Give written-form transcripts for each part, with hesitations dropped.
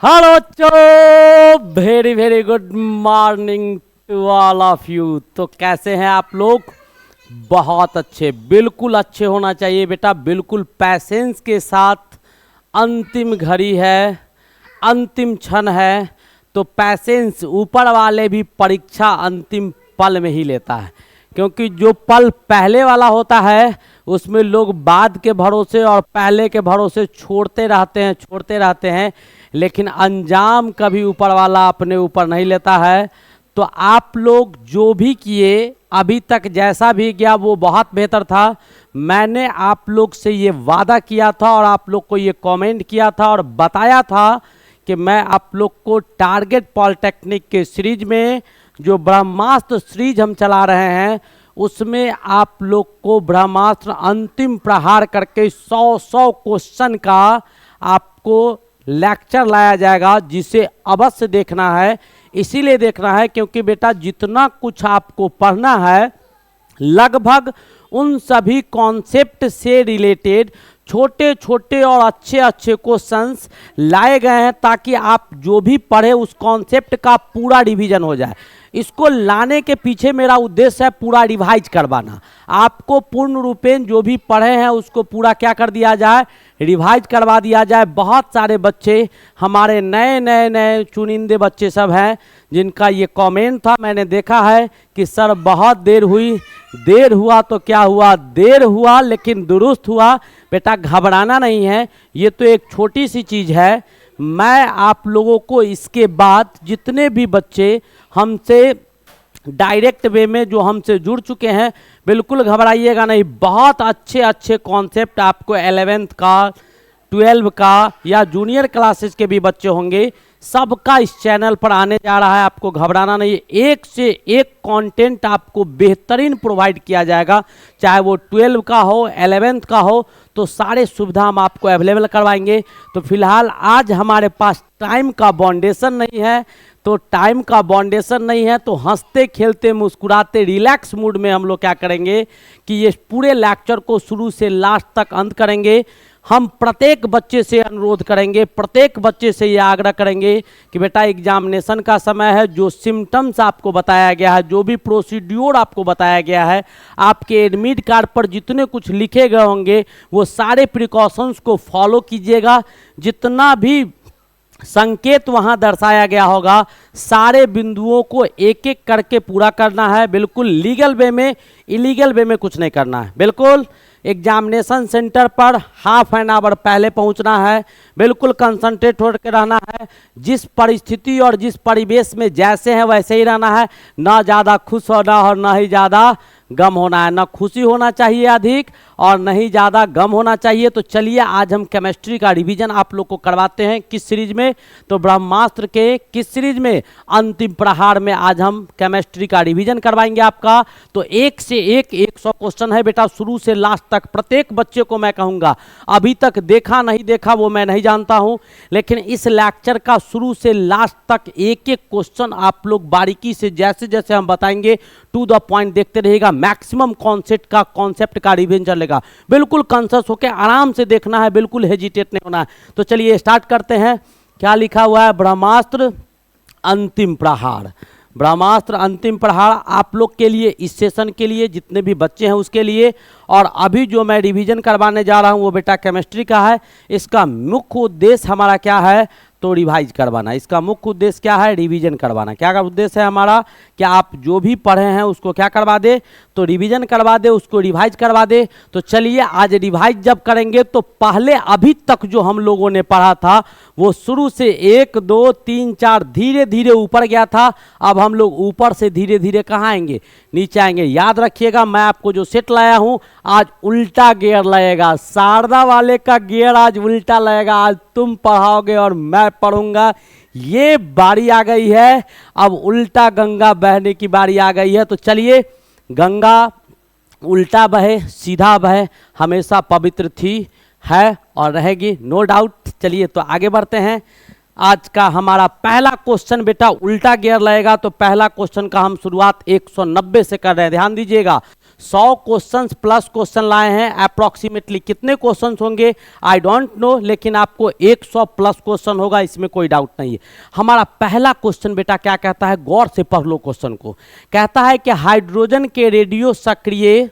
Hello चो, very very good morning to all of you. तो कैसे हैं आप लोग? बहुत अच्छे, बिल्कुल अच्छे होना चाहिए बेटा, बिल्कुल पैसेंस के साथ। अंतिम घड़ी है, अंतिम क्षण है, तो पैसेंस ऊपर वाले भी परीक्षा अंतिम पल में ही लेता है, क्योंकि जो पल पहले वाला होता है उसमें लोग बाद के भरोसे और पहले के भरोसे छोड़ते रहते हैं, लेकिन अंजाम कभी ऊपर वाला अपने ऊपर नहीं लेता है। तो आप लोग जो भी किए अभी तक, जैसा भी किया वो बहुत बेहतर था। मैंने आप लोग से ये वादा किया था और आप लोग को ये कमेंट किया था और बताया था कि मैं आप लोग को टारगेट पॉलिटेक्निक के सीरीज में जो ब्रह्मास्त्र सीरीज हम चला रहे हैं उसमें आप लोग को ब्रह्मास्त्र अंतिम प्रहार करके 100 क्वेश्चन का आपको लेक्चर लाया जाएगा, जिसे अवश्य देखना है। इसीलिए देखना है क्योंकि बेटा जितना कुछ आपको पढ़ना है लगभग उन सभी कॉन्सेप्ट से रिलेटेड छोटे छोटे और अच्छे अच्छे क्वेश्चंस लाए गए हैं, ताकि आप जो भी पढ़े उस कॉन्सेप्ट का पूरा रिवीजन हो जाए। इसको लाने के पीछे मेरा उद्देश्य है पूरा रिवाइज करवाना। आपको पूर्ण रूपेण जो भी पढ़े हैं उसको पूरा क्या कर दिया जाए, रिवाइज करवा दिया जाए। बहुत सारे बच्चे हमारे नए चुनिंदे बच्चे सब हैं जिनका ये कमेंट था, मैंने देखा है कि सर बहुत देर हुई। देर हुआ तो क्या हुआ, देर हुआ लेकिन दुरुस्त हुआ। बेटा घबराना नहीं है, ये तो एक छोटी सी चीज़ है। मैं आप लोगों को इसके बाद जितने भी बच्चे हमसे डायरेक्ट वे में जो हमसे जुड़ चुके हैं, बिल्कुल घबराइएगा नहीं। बहुत अच्छे अच्छे कॉन्सेप्ट आपको 11th का, 12 का या जूनियर क्लासेस के भी बच्चे होंगे, सबका इस चैनल पर आने जा रहा है। आपको घबराना नहीं है, एक से एक कंटेंट आपको बेहतरीन प्रोवाइड किया जाएगा, चाहे वो 12 का हो, 11th का हो, तो सारे सुविधा हम आपको अवेलेबल करवाएंगे। तो फिलहाल आज हमारे पास टाइम का बाउंडेशन नहीं है, तो हंसते खेलते मुस्कुराते रिलैक्स मूड में हम लोग क्या करेंगे कि ये पूरे लेक्चर को शुरू से लास्ट तक अंत करेंगे। हम प्रत्येक बच्चे से अनुरोध करेंगे, प्रत्येक बच्चे से ये आग्रह करेंगे कि बेटा एग्जामिनेशन का समय है, जो सिम्टम्स आपको बताया गया है, जो भी प्रोसीड्यूर आपको बताया गया है, आपके एडमिट कार्ड पर जितने कुछ लिखे गए होंगे वो सारे प्रिकॉशंस को फॉलो कीजिएगा। जितना भी संकेत वहां दर्शाया गया होगा सारे बिंदुओं को एक एक करके पूरा करना है, बिल्कुल लीगल वे में, इलीगल वे में कुछ नहीं करना है। बिल्कुल एग्जामिनेशन सेंटर पर हाफ एन आवर पहले पहुंचना है, बिल्कुल कंसंट्रेट होकर रहना है। जिस परिस्थिति और जिस परिवेश में जैसे हैं वैसे ही रहना है, ना ज़्यादा खुश होना और ना ही ज़्यादा गम होना है, ना खुशी होना चाहिए अधिक और नहीं ज़्यादा गम होना चाहिए। तो चलिए आज हम केमिस्ट्री का रिवीजन आप लोग को करवाते हैं। किस सीरीज में? तो ब्रह्मास्त्र के किस सीरीज में? अंतिम प्रहार में आज हम केमिस्ट्री का रिवीजन करवाएंगे आपका। तो एक से एक 100 क्वेश्चन है बेटा, शुरू से लास्ट तक। प्रत्येक बच्चे को मैं कहूँगा, अभी तक देखा नहीं देखा वो मैं नहीं जानता हूँ, लेकिन इस लेक्चर का शुरू से लास्ट तक एक एक क्वेश्चन आप लोग बारीकी से जैसे जैसे हम बताएंगे टू द पॉइंट देखते रहिएगा। मैक्सिमम कॉन्सेप्ट का रिवीजन चलेगा, बिल्कुल कॉन्शियस होकर आराम से देखना है, बिल्कुल हेजिटेट नहीं होना है। तो चलिए स्टार्ट करते हैं। क्या लिखा हुआ है? ब्रह्मास्त्र अंतिम प्रहार। ब्रह्मास्त्र अंतिम प्रहार आप लोग के लिए, इस सेशन के लिए, जितने भी बच्चे हैं उसके लिए। और अभी जो मैं रिवीजन करवाने जा रहा हूं वो बेटा केमिस्ट्री का है। इसका मुख्य उद्देश्य हमारा क्या है? तो रिवाइज करवाना। इसका मुख्य उद्देश्य क्या है? रिवीजन करवाना। क्या का उद्देश्य है हमारा? कि आप जो भी पढ़े हैं उसको क्या करवा दे? तो रिवीजन करवा दे, उसको रिवाइज करवा दे। तो चलिए आज रिवाइज जब करेंगे तो पहले अभी तक जो हम लोगों ने पढ़ा था वो शुरू से 1 2 3 4 धीरे धीरे ऊपर गया था। अब हम लोग ऊपर से धीरे धीरे कहाँ आएंगे? नीचे आएंगे। याद रखिएगा मैं आपको जो सेट लाया हूं आज उल्टा गियर लगेगा। शारदा वाले का गियर आज उल्टा लगेगा। आज तुम पढ़ाओगे और मैं पढ़ूंगा। ये बारी आ गई है, अब उल्टा गंगा बहने की बारी आ गई है। तो चलिए, गंगा उल्टा बहे सीधा बहे हमेशा पवित्र थी, है और रहेगी, नो डाउट। चलिए तो आगे बढ़ते हैं। आज का हमारा पहला क्वेश्चन बेटा उल्टा गियर लगेगा। तो पहला क्वेश्चन का हम शुरुआत 190 से कर रहे हैं, ध्यान दीजिएगा। 100 क्वेश्चंस प्लस क्वेश्चन लाए हैं। अप्रॉक्सीमेटली कितने क्वेश्चंस होंगे आई डोंट नो, लेकिन आपको 100 प्लस क्वेश्चन होगा, इसमें कोई डाउट नहीं है। हमारा पहला क्वेश्चन बेटा क्या कहता है, गौर से पढ़ लो क्वेश्चन को। कहता है कि हाइड्रोजन के रेडियो सक्रिय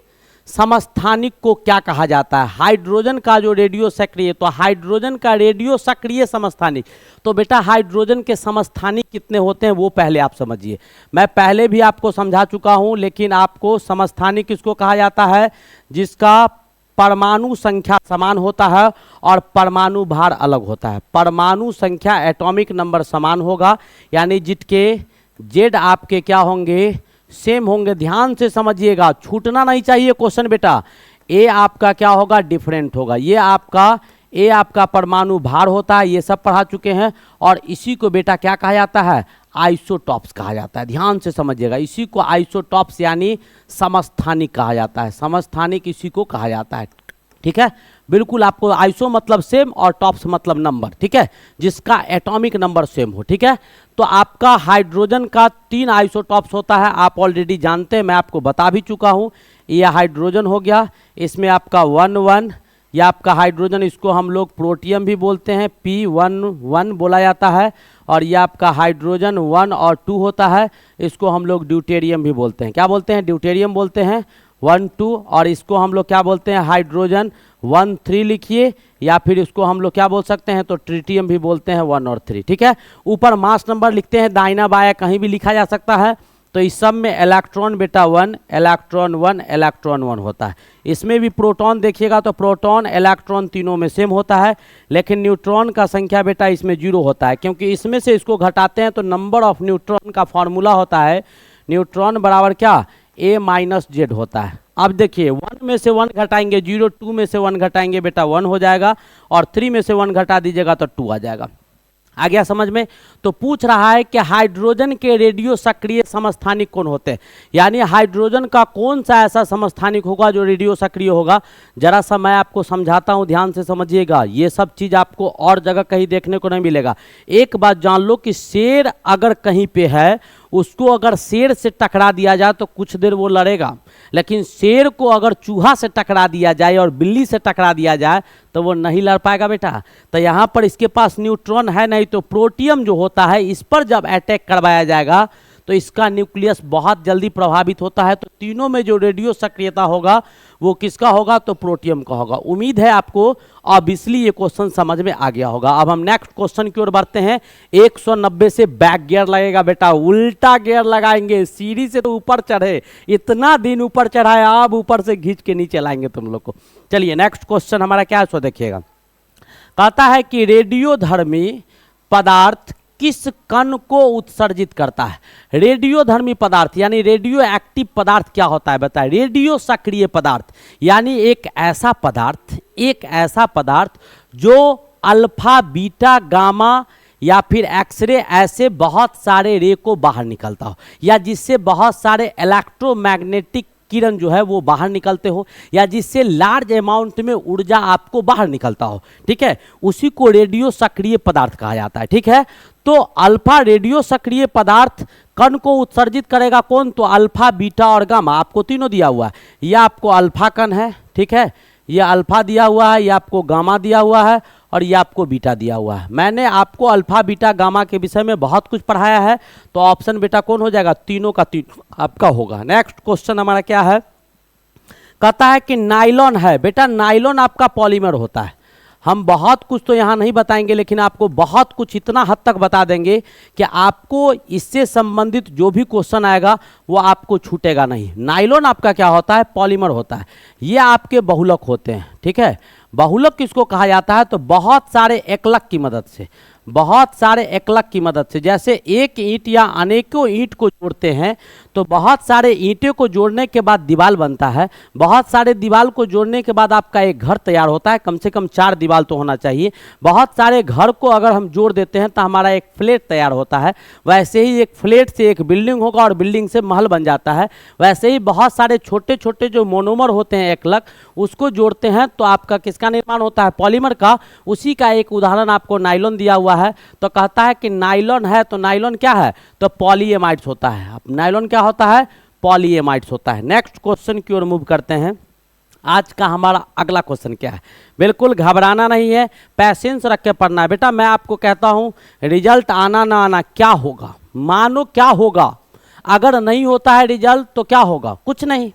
समस्थानिक को क्या कहा जाता है। हाइड्रोजन का जो रेडियो सक्रिय, तो हाइड्रोजन का रेडियो सक्रिय समस्थानिक, तो बेटा हाइड्रोजन के समस्थानिक कितने होते हैं वो पहले आप समझिए। मैं पहले भी आपको समझा चुका हूं, लेकिन आपको समस्थानिक किसको कहा जाता है, जिसका परमाणु संख्या समान होता है और परमाणु भार अलग होता है। परमाणु संख्या एटॉमिक नंबर समान होगा, यानी जिसके जेड आपके क्या होंगे, सेम होंगे। ध्यान से समझिएगा, छूटना नहीं चाहिए क्वेश्चन बेटा। ए आपका क्या होगा, डिफरेंट होगा। ये आपका परमाणु भार होता है, ये सब पढ़ा चुके हैं। और इसी को बेटा क्या कहा जाता है, आइसोटॉप्स कहा जाता है। ध्यान से समझिएगा, इसी को आइसोटॉप्स यानी समस्थानिक कहा जाता है। समस्थानिक इसी को कहा जाता है, ठीक है। बिल्कुल, आपको आइसो मतलब सेम और टॉप्स मतलब नंबर, ठीक है, जिसका एटॉमिक नंबर सेम हो, ठीक है। तो आपका हाइड्रोजन का 3 आइसोटॉप्स होता है, आप ऑलरेडी जानते हैं, मैं आपको बता भी चुका हूं। ये हाइड्रोजन हो गया, इसमें आपका 1,1, ये आपका हाइड्रोजन, इसको हम लोग प्रोटियम भी बोलते हैं, P11 बोला जाता है। और ये आपका हाइड्रोजन 1 और 2 होता है, इसको हम लोग ड्यूटेरियम भी बोलते हैं। क्या बोलते हैं, ड्यूटेरियम बोलते हैं 1, 2। और इसको हम लोग क्या बोलते हैं, हाइड्रोजन 1, 3 लिखिए, या फिर इसको हम लोग क्या बोल सकते हैं, तो ट्रिटियम भी बोलते हैं 1 और 3, ठीक है। ऊपर मास नंबर लिखते हैं, दाहिना बाया कहीं भी लिखा जा सकता है। तो इस सब में इलेक्ट्रॉन बेटा 1, इलेक्ट्रॉन 1, इलेक्ट्रॉन 1 होता है। इसमें भी प्रोटॉन देखिएगा तो प्रोटॉन इलेक्ट्रॉन तीनों में सेम होता है, लेकिन न्यूट्रॉन का संख्या बेटा इसमें 0 होता है, क्योंकि इसमें से इसको घटाते हैं तो नंबर ऑफ न्यूट्रॉन का फॉर्मूला होता है न्यूट्रॉन बराबर क्या, A-Z होता है। अब देखिए 1 में से 1 घटाएंगे 0, 2 में से 1 घटाएंगे बेटा 1 हो जाएगा, और 3 में से 1 घटा दीजिएगा तो 2 आ जाएगा। आ गया समझ में। तो पूछ रहा है कि हाइड्रोजन के रेडियो सक्रिय समस्थानिक कौन होते हैं, यानी हाइड्रोजन का कौन सा ऐसा समस्थानिक होगा जो रेडियो सक्रिय होगा। जरा सा मैं आपको समझाता हूं, ध्यान से समझिएगा। ये सब चीज आपको और जगह कहीं देखने को नहीं मिलेगा। एक बात जान लो कि शेर अगर कहीं पे है, उसको अगर शेर से टकरा दिया जाए तो कुछ देर वो लड़ेगा, लेकिन शेर को अगर चूहा से टकरा दिया जाए और बिल्ली से टकरा दिया जाए तो वो नहीं लड़ पाएगा बेटा। तो यहाँ पर इसके पास न्यूट्रॉन है नहीं, तो प्रोटियम जो होता है इस पर जब अटैक करवाया जाएगा तो इसका न्यूक्लियस बहुत जल्दी प्रभावित होता है। तो तीनों में जो रेडियो सक्रियता होगा वो किसका होगा, तो प्रोटियम का होगा। उम्मीद है आपको ऑब्वियसली ये क्वेश्चन समझ में आ गया होगा। अब हम नेक्स्ट क्वेश्चन की ओर बढ़ते हैं। 190 से बैक गियर लगेगा बेटा, उल्टा गियर लगाएंगे। सीढ़ी से तो ऊपर चढ़े, इतना दिन ऊपर चढ़ाए, अब ऊपर से खींच के नीचे लाएंगे तुम लोग को। चलिए नेक्स्ट क्वेश्चन हमारा क्या है सो देखिएगा। कहता है कि रेडियोधर्मी पदार्थ किस कण को उत्सर्जित करता है। रेडियोधर्मी पदार्थ यानी रेडियो एक्टिव पदार्थ क्या होता है बताए। रेडियो सक्रिय पदार्थ यानी एक ऐसा पदार्थ जो अल्फा बीटा गामा या फिर एक्सरे ऐसे बहुत सारे रे को बाहर निकलता हो, या जिससे बहुत सारे इलेक्ट्रोमैग्नेटिक किरण जो है वो बाहर निकलते हो, या जिससे लार्ज अमाउंट में ऊर्जा आपको बाहर निकलता हो, ठीक है, उसी को रेडियो सक्रिय पदार्थ कहा जाता है। ठीक है, तो अल्फा रेडियो सक्रिय पदार्थ कण को उत्सर्जित करेगा कौन, तो अल्फा बीटा और गामा, आपको तीनों दिया हुआ है। यह आपको अल्फा कण है, ठीक है, यह अल्फा दिया हुआ है, यह आपको गामा दिया हुआ है, और ये आपको बीटा दिया हुआ है। मैंने आपको अल्फा बीटा गामा के विषय में बहुत कुछ पढ़ाया है, तो ऑप्शन बेटा कौन हो जाएगा, तीनों का तीनों आपका होगा। नेक्स्ट क्वेश्चन हमारा क्या है, कहता है कि नाइलॉन है बेटा। नाइलॉन आपका पॉलीमर होता है। हम बहुत कुछ तो यहाँ नहीं बताएंगे, लेकिन आपको बहुत कुछ इतना हद तक बता देंगे कि आपको इससे संबंधित जो भी क्वेश्चन आएगा वो आपको छूटेगा नहीं। नाइलॉन आपका क्या होता है, पॉलीमर होता है। ये आपके बहुलक होते हैं, ठीक है। बहुलक किसको कहा जाता है, तो बहुत सारे एकलक की मदद से, बहुत सारे एकलक की मदद से, जैसे एक ईंट या अनेकों ईंट को जोड़ते हैं तो बहुत सारे ईंटों को जोड़ने के बाद दीवार बनता है। बहुत सारे दीवार को जोड़ने के बाद आपका एक घर तैयार होता है, कम से कम 4 दीवार तो होना चाहिए। बहुत सारे घर को अगर हम जोड़ देते हैं तो हमारा एक फ्लैट तैयार होता है। वैसे ही एक फ्लैट से एक बिल्डिंग होगा और बिल्डिंग से महल बन जाता है। वैसे ही बहुत सारे छोटे छोटे जो मोनोमर होते हैं एकलक, उसको जोड़ते हैं तो आपका किसका निर्माण होता है, पॉलीमर का। उसी का एक उदाहरण आपको नाइलॉन दिया हुआ है। तो कहता है कि नाइलॉन है, तो नाइलॉन क्या है, तो पॉलीएमाइड्स होता है। अब नाइलॉन क्या होता है, पॉलीएमाइड्स होता है। नेक्स्ट क्वेश्चन की ओर मूव करते हैं। आज का हमारा अगला क्वेश्चन क्या है, बिल्कुल घबराना नहीं है, पैसेंस रख के पढ़ना है। बेटा मैं आपको कहता हूं रिजल्ट आना ना आना क्या होगा, मानो क्या होगा, अगर नहीं होता है रिजल्ट तो क्या होगा, कुछ नहीं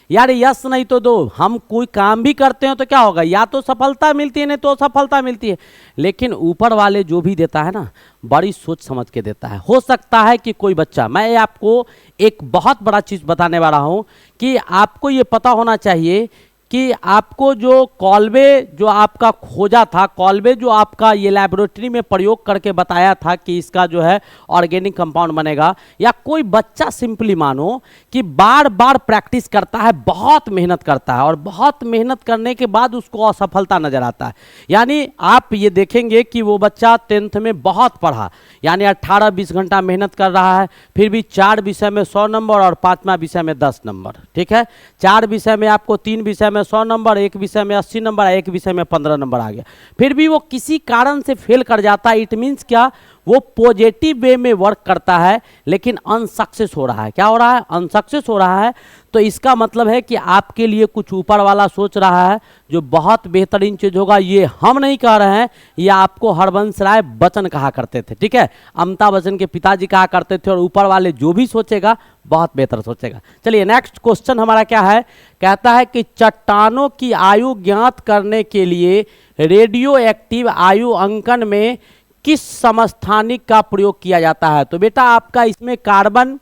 यार, यस नहीं तो दो। हम कोई काम भी करते हैं तो क्या होगा, या तो सफलता मिलती है नहीं तो असफलता मिलती है, लेकिन ऊपर वाले जो भी देता है ना बड़ी सोच समझ के देता है। हो सकता है कि कोई बच्चा, मैं आपको एक बहुत बड़ा चीज़ बताने वाला हूँ कि आपको ये पता होना चाहिए कि आपको जो कॉल्वे जो आपका खोजा था, कॉल्वे जो आपका ये लैबोरेटरी में प्रयोग करके बताया था कि इसका जो है ऑर्गेनिक कंपाउंड बनेगा, या कोई बच्चा सिंपली मानो कि बार बार प्रैक्टिस करता है, बहुत मेहनत करता है और बहुत मेहनत करने के बाद उसको असफलता नजर आता है। यानी आप ये देखेंगे कि वो बच्चा 10th में बहुत पढ़ा, यानी 18-20 घंटा मेहनत कर रहा है, फिर भी 4 विषय में 100 नंबर और 5वां विषय में 10 नंबर, ठीक है। 4 विषय में आपको 3 विषय में 100 नंबर, एक विषय में 80 नंबर, एक विषय में 15 नंबर आ गया, फिर भी वो किसी कारण से फेल कर जाता है। इट मीन्स क्या, वो पॉजिटिव वे में वर्क करता है लेकिन अनसक्सेस हो रहा है। क्या हो रहा है, अनसक्सेस हो रहा है। तो इसका मतलब है कि आपके लिए कुछ ऊपर वाला सोच रहा है जो बहुत बेहतरीन चीज होगा। ये हम नहीं कह रहे हैं, ये आपको हरवंश राय बच्चन कहा करते थे, ठीक है, अमिताभ बच्चन के पिताजी कहा करते थे, और ऊपर वाले जो भी सोचेगा बहुत बेहतर सोचेगा। चलिए नेक्स्ट क्वेश्चन हमारा क्या है, कहता है कि चट्टानों की आयु ज्ञात करने के लिए रेडियो एक्टिव आयु अंकन में किस समस्थानिक का प्रयोग किया जाता है। तो बेटा आपका इसमें कार्बन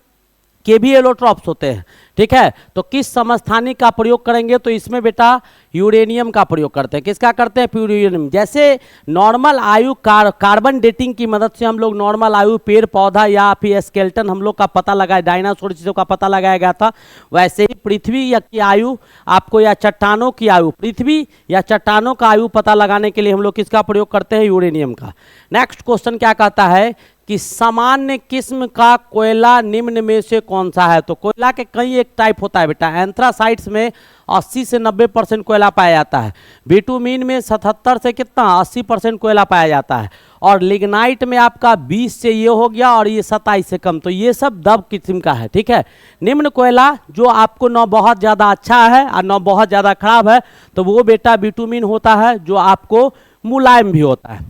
के भी एलोट्रॉप्स होते हैं, ठीक है, तो किस समस्थानिक का प्रयोग करेंगे, तो इसमें बेटा यूरेनियम का प्रयोग करते हैं। किसका करते हैं, यूरेनियम। जैसे नॉर्मल आयु कार्बन डेटिंग की मदद से हम लोग नॉर्मल आयु पेड़ पौधा या फिर स्केलेटन हम लोग का पता लगाया, डायनासोर चीज़ों का पता लगाया गया था, वैसे ही पृथ्वी या की आयु आपको, या चट्टानों की आयु, पृथ्वी या चट्टानों का आयु पता लगाने के लिए हम लोग किसका प्रयोग करते हैं, यूरेनियम का। नेक्स्ट क्वेश्चन क्या कहता है कि सामान्य किस्म का कोयला निम्न में से कौन सा है। तो कोयला के कई एक टाइप होता है बेटा। एंथ्रासाइट्स में 80 से 90% कोयला पाया जाता है, बिटुमीन में 77 से कितना 80% कोयला पाया जाता है, और लिग्नाइट में आपका 20 से ये हो गया और ये 27 से कम। तो ये सब दब किस्म का है, ठीक है। निम्न कोयला जो आपको न बहुत ज़्यादा अच्छा है और न बहुत ज़्यादा खराब है, तो वो बेटा बिटुमीन होता है जो आपको मुलायम भी होता है।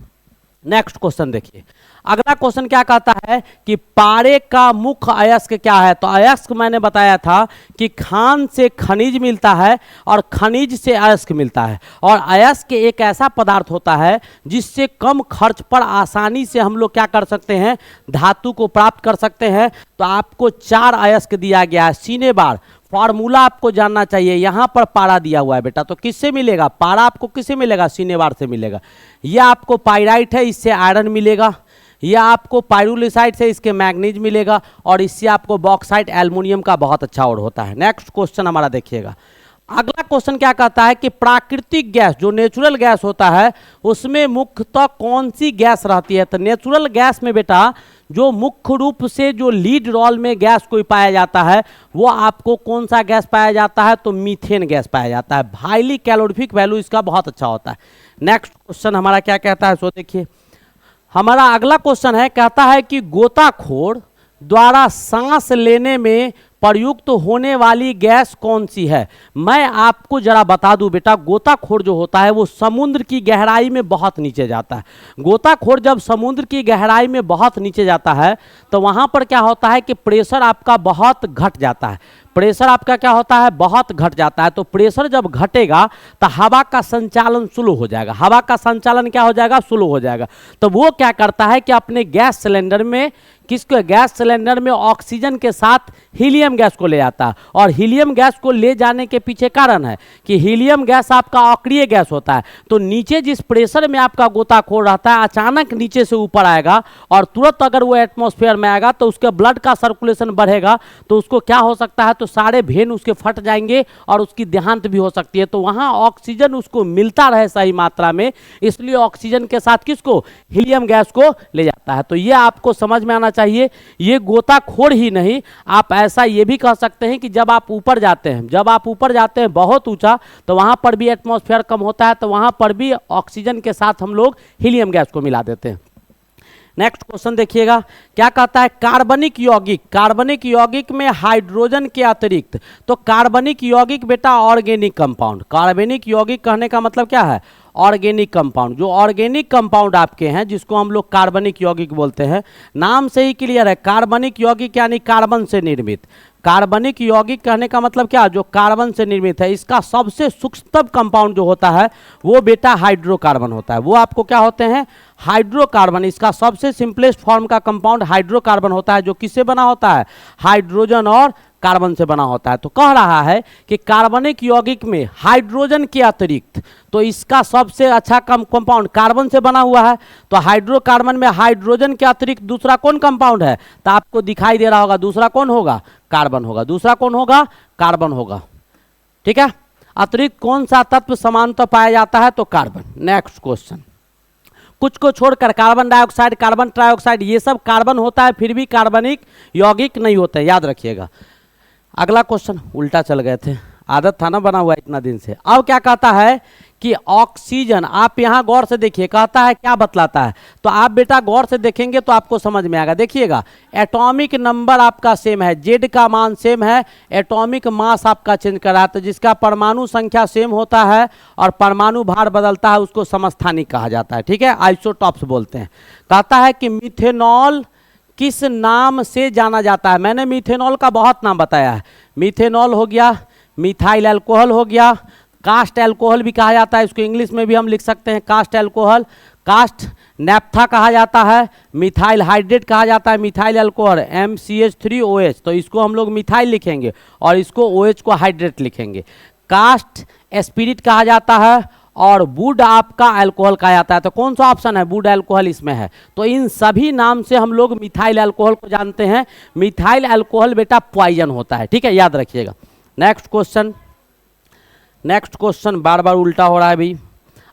नेक्स्ट क्वेश्चन देखिए, अगला क्वेश्चन क्या कहता है कि पारे का मुख्य अयस्क क्या है। तो अयस्क मैंने बताया था कि खान से खनिज मिलता है और खनिज से अयस्क मिलता है, और अयस्क एक ऐसा पदार्थ होता है जिससे कम खर्च पर आसानी से हम लोग क्या कर सकते हैं, धातु को प्राप्त कर सकते हैं। तो आपको 4 अयस्क दिया गया है। सीने बार फॉर्मूला आपको जानना चाहिए, यहाँ पर पारा दिया हुआ है बेटा, तो किससे मिलेगा, पारा आपको किससे मिलेगा, सिनेबार से मिलेगा। यह आपको पाइराइट है, इससे आयरन मिलेगा, यह आपको पायरुलिसाइट से इसके मैग्नीज मिलेगा, और इससे आपको बॉक्साइट एल्युमिनियम का बहुत अच्छा और होता है। नेक्स्ट क्वेश्चन हमारा देखिएगा, अगला क्वेश्चन क्या कहता है कि प्राकृतिक गैस जो नेचुरल गैस होता है उसमें मुख्यतः कौन सी गैस रहती है। तो नेचुरल गैस में बेटा जो मुख्य रूप से जो लीड रोल में गैस कोई पाया जाता है वो आपको कौन सा गैस पाया जाता है, तो मीथेन गैस पाया जाता है। हाईली कैलोरीफिक वैल्यू इसका बहुत अच्छा होता है। नेक्स्ट क्वेश्चन हमारा क्या कहता है, सो देखिए, हमारा अगला क्वेश्चन है, कहता है कि गोताखोर द्वारा सांस लेने में प्रयुक्त होने वाली गैस कौन सी है। मैं आपको जरा बता दूं बेटा, गोताखोर जो होता है वो समुद्र की गहराई में बहुत नीचे जाता है। गोताखोर जब समुद्र की गहराई में बहुत नीचे जाता है तो वहां पर क्या होता है कि प्रेशर आपका बहुत घट जाता है। प्रेशर आपका क्या होता है, बहुत घट जाता है। तो प्रेशर जब घटेगा तो हवा का संचालन स्लो हो जाएगा। हवा का संचालन क्या हो जाएगा, स्लो हो जाएगा। तो वो क्या करता है कि अपने गैस सिलेंडर में, किसको, गैस सिलेंडर में ऑक्सीजन के साथ हीलियम गैस को ले जाता है। और हीलियम गैस को ले जाने के पीछे कारण है कि हीलियम गैस आपका अक्रिय गैस होता है। तो नीचे जिस प्रेशर में आपका गोताखोर रहता है अचानक नीचे से ऊपर आएगा और तुरंत अगर वो एटमॉस्फेयर में आएगा तो उसके ब्लड का सर्कुलेशन बढ़ेगा, तो उसको क्या हो सकता है, तो सारे भेन उसके फट जाएंगे और उसकी देहांत भी हो सकती है। तो वहाँ ऑक्सीजन उसको मिलता रहे सही मात्रा में, इसलिए ऑक्सीजन के साथ किसको, हीलियम गैस को ले जाता है। तो ये आपको समझ में आना चाहिए। ये गोताखोर ही नहीं, आप ऐसा ये भी कह सकते हैं कि जब आप ऊपर जाते हैं, जब आप ऊपर जाते हैं बहुत ऊंचा, तो वहाँ पर भी एटमॉस्फेयर कम होता है, तो वहाँ पर भी ऑक्सीजन के साथ हम लोग हीलियम गैस को मिला देते हैं। नेक्स्ट क्वेश्चन देखिएगा क्या कहता है, कार्बनिक यौगिक, कार्बनिक यौगिक में हाइड्रोजन के अतिरिक्त, तो कार्बनिक यौगिक बेटा ऑर्गेनिक कंपाउंड, कार्बनिक यौगिक कहने का मतलब क्या है, ऑर्गेनिक कंपाउंड। जो ऑर्गेनिक कंपाउंड आपके हैं जिसको हम लोग कार्बनिक यौगिक बोलते हैं, नाम से ही क्लियर है, कार्बनिक यौगिक यानी कार्बन से निर्मित। कार्बनिक यौगिक कहने का मतलब क्या, जो कार्बन से निर्मित है। इसका सबसे सूक्ष्मतम कंपाउंड जो होता है वो बेटा हाइड्रोकार्बन होता है, वो आपको क्या होते हैं, हाइड्रोकार्बन। इसका सबसे सिंपलेस्ट फॉर्म का कंपाउंड हाइड्रोकार्बन होता है, जो किससे बना होता है, हाइड्रोजन और कार्बन से बना होता है। तो कह रहा है कि कार्बनिक यौगिक में हाइड्रोजन के अतिरिक्त, तो इसका सबसे अच्छा कंपाउंड कार्बन से बना हुआ है, तो हाइड्रोकार्बन में हाइड्रोजन के अतिरिक्त दूसरा कौन कंपाउंड है, तो आपको दिखाई दे रहा होगा, दूसरा कौन होगा, कार्बन होगा। दूसरा कौन होगा, कार्बन होगा। ठीक है, अतिरिक्त कौन सा तत्व समानतः पाया जाता है, तो कार्बन। नेक्स्ट क्वेश्चन, कुछ को छोड़कर कार्बन डाइऑक्साइड, कार्बन ट्राइऑक्साइड, ये सब कार्बन होता है, फिर भी कार्बनिक यौगिक नहीं होते, याद रखिएगा। अगला क्वेश्चन, उल्टा चल गए थे, आदत था ना बना हुआ इतना दिन से। अब क्या कहता है कि ऑक्सीजन, आप यहाँ गौर से देखिए, कहता है क्या बतलाता है, तो आप बेटा गौर से देखेंगे तो आपको समझ में आएगा। देखिएगा, एटॉमिक नंबर आपका सेम है, जेड का मान सेम है, एटॉमिक मास आपका चेंज करा है, तो जिसका परमाणु संख्या सेम होता है और परमाणु भार बदलता है उसको समस्थानिक कहा जाता है। ठीक है, आइसोटॉप्स बोलते हैं। कहता है कि मिथेनॉल किस नाम से जाना जाता है, मैंने मिथेनॉल का बहुत नाम बताया है, मिथेनॉल हो गया, मिथाइल अल्कोहल हो गया, कास्ट अल्कोहल भी कहा जाता है, इसको इंग्लिश में भी हम लिख सकते हैं कास्ट अल्कोहल, कास्ट नैप्था कहा जाता है, मिथाइल हाइड्रेट कहा जाता है, मिथाइल अल्कोहल MCH3OH, तो इसको हम लोग मिथाइल लिखेंगे और इसको OH को हाइड्रेट लिखेंगे। कास्ट स्पिरिट कहा जाता है और वुड आपका अल्कोहल कहा जाता है, तो कौन सा ऑप्शन है, वुड अल्कोहल इसमें है। तो इन सभी नाम से हम लोग मिथाइल अल्कोहल को जानते हैं। मिथाइल अल्कोहल बेटा पॉइजन होता है, ठीक है, याद रखिएगा। नेक्स्ट क्वेश्चन, नेक्स्ट क्वेश्चन बार बार उल्टा हो रहा है भाई।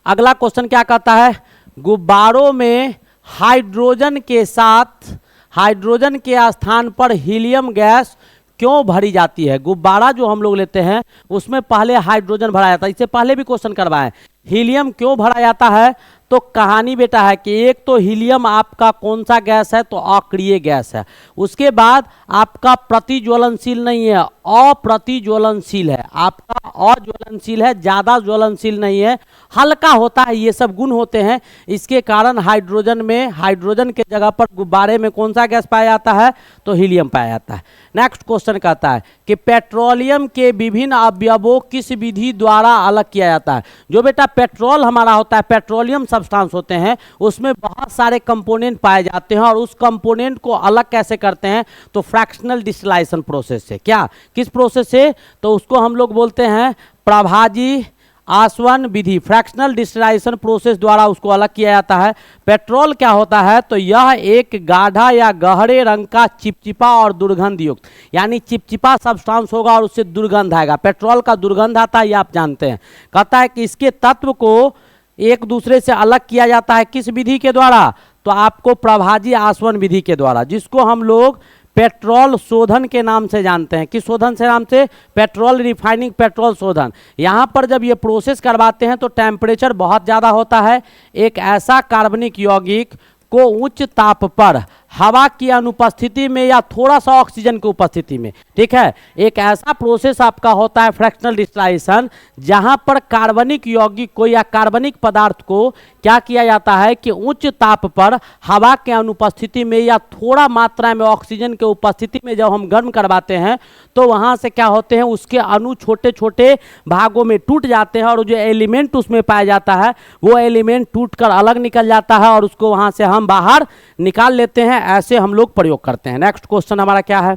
अगला क्वेश्चन क्या कहता है, गुब्बारों में हाइड्रोजन के साथ, हाइड्रोजन के स्थान पर हीलियम गैस क्यों भरी जाती है। गुब्बारा जो हम लोग लेते हैं उसमें पहले हाइड्रोजन भरा जाता है, इससे पहले भी क्वेश्चन करवाएं, हीलियम क्यों भरा जाता है। तो कहानी बेटा है कि एक तो हीलियम आपका कौन सा गैस है, तो अक्रिय गैस है। उसके बाद आपका प्रतिज्वलनशील नहीं है, अप्रतिज्वलनशील है, आपका अज्वलनशील है, ज़्यादा ज्वलनशील नहीं है, हल्का होता है, ये सब गुण होते हैं। इसके कारण हाइड्रोजन में, हाइड्रोजन के जगह पर गुब्बारे में कौन सा गैस पाया जाता है, तो हीलियम पाया जाता है। नेक्स्ट क्वेश्चन कहता है कि पेट्रोलियम के विभिन्न अवयवों किस विधि द्वारा अलग किया जाता है। जो बेटा पेट्रोल हमारा होता है, पेट्रोलियम सब्सटेंस होते हैं, उसमें बहुत सारे कंपोनेंट पाए जाते हैं और उस कंपोनेंट को अलग कैसे करते हैं, तो फ्रैक्शनल डिस्टिलेशन प्रोसेस से। क्या, किस प्रोसेस से, तो उसको हम लोग बोलते हैं प्रभाजी आसवन विधि, फ्रैक्शनल डिस्टिलेशन प्रोसेस द्वारा उसको अलग किया जाता है। पेट्रोल क्या होता है, तो यह एक गाढ़ा या गहरे रंग का चिपचिपा और दुर्गंध युक्त, यानी चिपचिपा सब्सटेंस होगा और उससे दुर्गंध आएगा। पेट्रोल का दुर्गंध आता है, ये आप जानते हैं। कहता है कि इसके तत्व को एक दूसरे से अलग किया जाता है किस विधि के द्वारा, तो आपको प्रभाजी आसवन विधि के द्वारा, जिसको हम लोग पेट्रोल शोधन के नाम से जानते हैं। किस शोधन से नाम से, पेट्रोल रिफाइनिंग, पेट्रोल शोधन। यहाँ पर जब ये प्रोसेस करवाते हैं तो टेम्परेचर बहुत ज़्यादा होता है। एक ऐसा कार्बनिक यौगिक को उच्च ताप पर हवा की अनुपस्थिति में या थोड़ा सा ऑक्सीजन की उपस्थिति में, ठीक है, एक ऐसा प्रोसेस आपका होता है फ्रैक्शनल डिस्टिलेशन, जहां पर कार्बनिक यौगिक को या कार्बनिक पदार्थ को क्या किया जाता है कि उच्च ताप पर हवा के अनुपस्थिति में या थोड़ा मात्रा में ऑक्सीजन के उपस्थिति में जब हम गर्म करवाते हैं तो वहां से क्या होते हैं, उसके अणु छोटे छोटे भागों में टूट जाते हैं और जो एलिमेंट उसमें पाया जाता है वो एलिमेंट टूटकर अलग निकल जाता है और उसको वहां से हम बाहर निकाल लेते हैं। ऐसे हम लोग प्रयोग करते हैं। नेक्स्ट क्वेश्चन हमारा क्या है,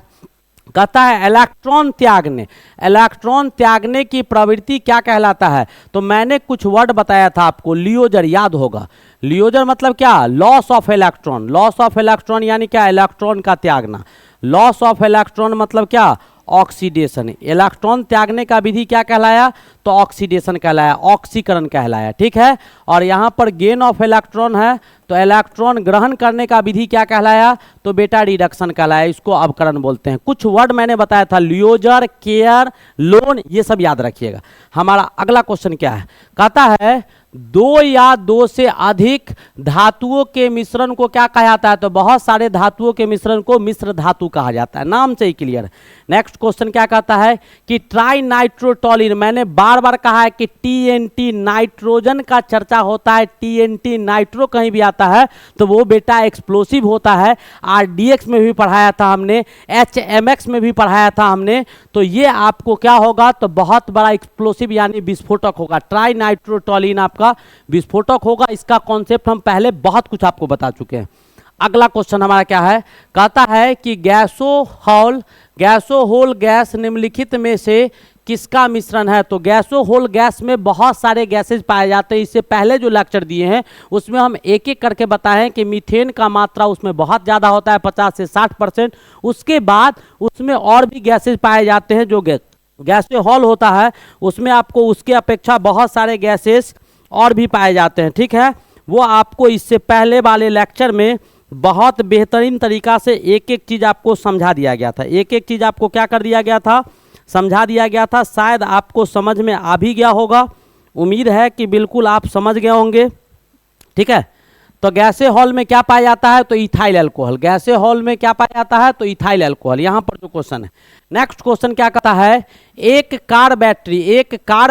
कहता है इलेक्ट्रॉन त्यागने, इलेक्ट्रॉन त्यागने की प्रवृत्ति क्या कहलाता है। तो मैंने कुछ वर्ड बताया था आपको, लियोजर, याद होगा। लियोजर मतलब क्या, loss of electron. Loss of electron यानी क्या, इलेक्ट्रॉन का त्यागना। लॉस ऑफ इलेक्ट्रॉन मतलब क्या, ऑक्सीडेशन। इलेक्ट्रॉन त्यागने का विधि क्या कहलाया, तो ऑक्सीडेशन कहलाया, ऑक्सीकरण कहलाया, ठीक है। और यहाँ पर गेन ऑफ इलेक्ट्रॉन है, तो इलेक्ट्रॉन ग्रहण करने का विधि क्या कहलाया, तो बेटा रिडक्शन कहलाया, इसको अवकरण बोलते हैं। कुछ वर्ड मैंने बताया था, लियोजर, केयर, लोन, ये सब याद रखिएगा। हमारा अगला क्वेश्चन क्या है, कहता है दो या दो से अधिक धातुओं के मिश्रण को क्या कहा जाता है? तो बहुत सारे धातुओं के मिश्रण को मिश्र धातु कहा जाता है। नाम से ही क्लियर है। नेक्स्ट क्वेश्चन क्या कहता है कि ट्राई नाइट्रोटोलिन, मैंने बार बार कहा है कि टीएनटी नाइट्रोजन का चर्चा होता है, टीएनटी नाइट्रो कहीं भी आता है तो वो बेटा एक्सप्लोसिव होता है। आरडीएक्स में भी पढ़ाया था हमने, एचएमएक्स में भी पढ़ाया था हमने। तो ये आपको क्या होगा? तो बहुत बड़ा एक्सप्लोसिव यानी विस्फोटक होगा। ट्राई नाइट्रोटोलिन आपका विस्फोटक होगा। इसका कॉन्सेप्ट हम पहले बहुत कुछ आपको बता चुके हैं। अगला क्वेश्चन हमारा क्या है? कहता है कि गैसोहोल गैस निम्नलिखित में से किसका मिश्रण है? तो गैसोहोल गैस में बहुत सारे गैसेज पाए जाते हैं। इससे पहले जो लेक्चर दिए हैं उसमें हम एक एक करके बताएं कि मीथेन का मात्रा उसमें बहुत ज़्यादा होता है, 50 से 60%। उसके बाद उसमें और भी गैसेज पाए जाते हैं। जो गैसोहोल होता है उसमें आपको उसके अपेक्षा बहुत सारे गैसेज और भी पाए जाते हैं, ठीक है। वो आपको इससे पहले वाले लेक्चर में बहुत बेहतरीन तरीका से एक एक चीज़ आपको समझा दिया गया था। एक एक चीज़ आपको क्या कर दिया गया था? समझा दिया गया था। शायद आपको समझ में आ भी गया होगा। उम्मीद है कि बिल्कुल आप समझ गए होंगे, ठीक है। तो गैसोहोल में क्या पाया जाता है? तो इथाइल अल्कोहल। गैसोहोल में क्या पाया जाता है? तो इथाइल अल्कोहल। यहाँ पर जो क्वेश्चन है, नेक्स्ट क्वेश्चन क्या कहता है? एक कार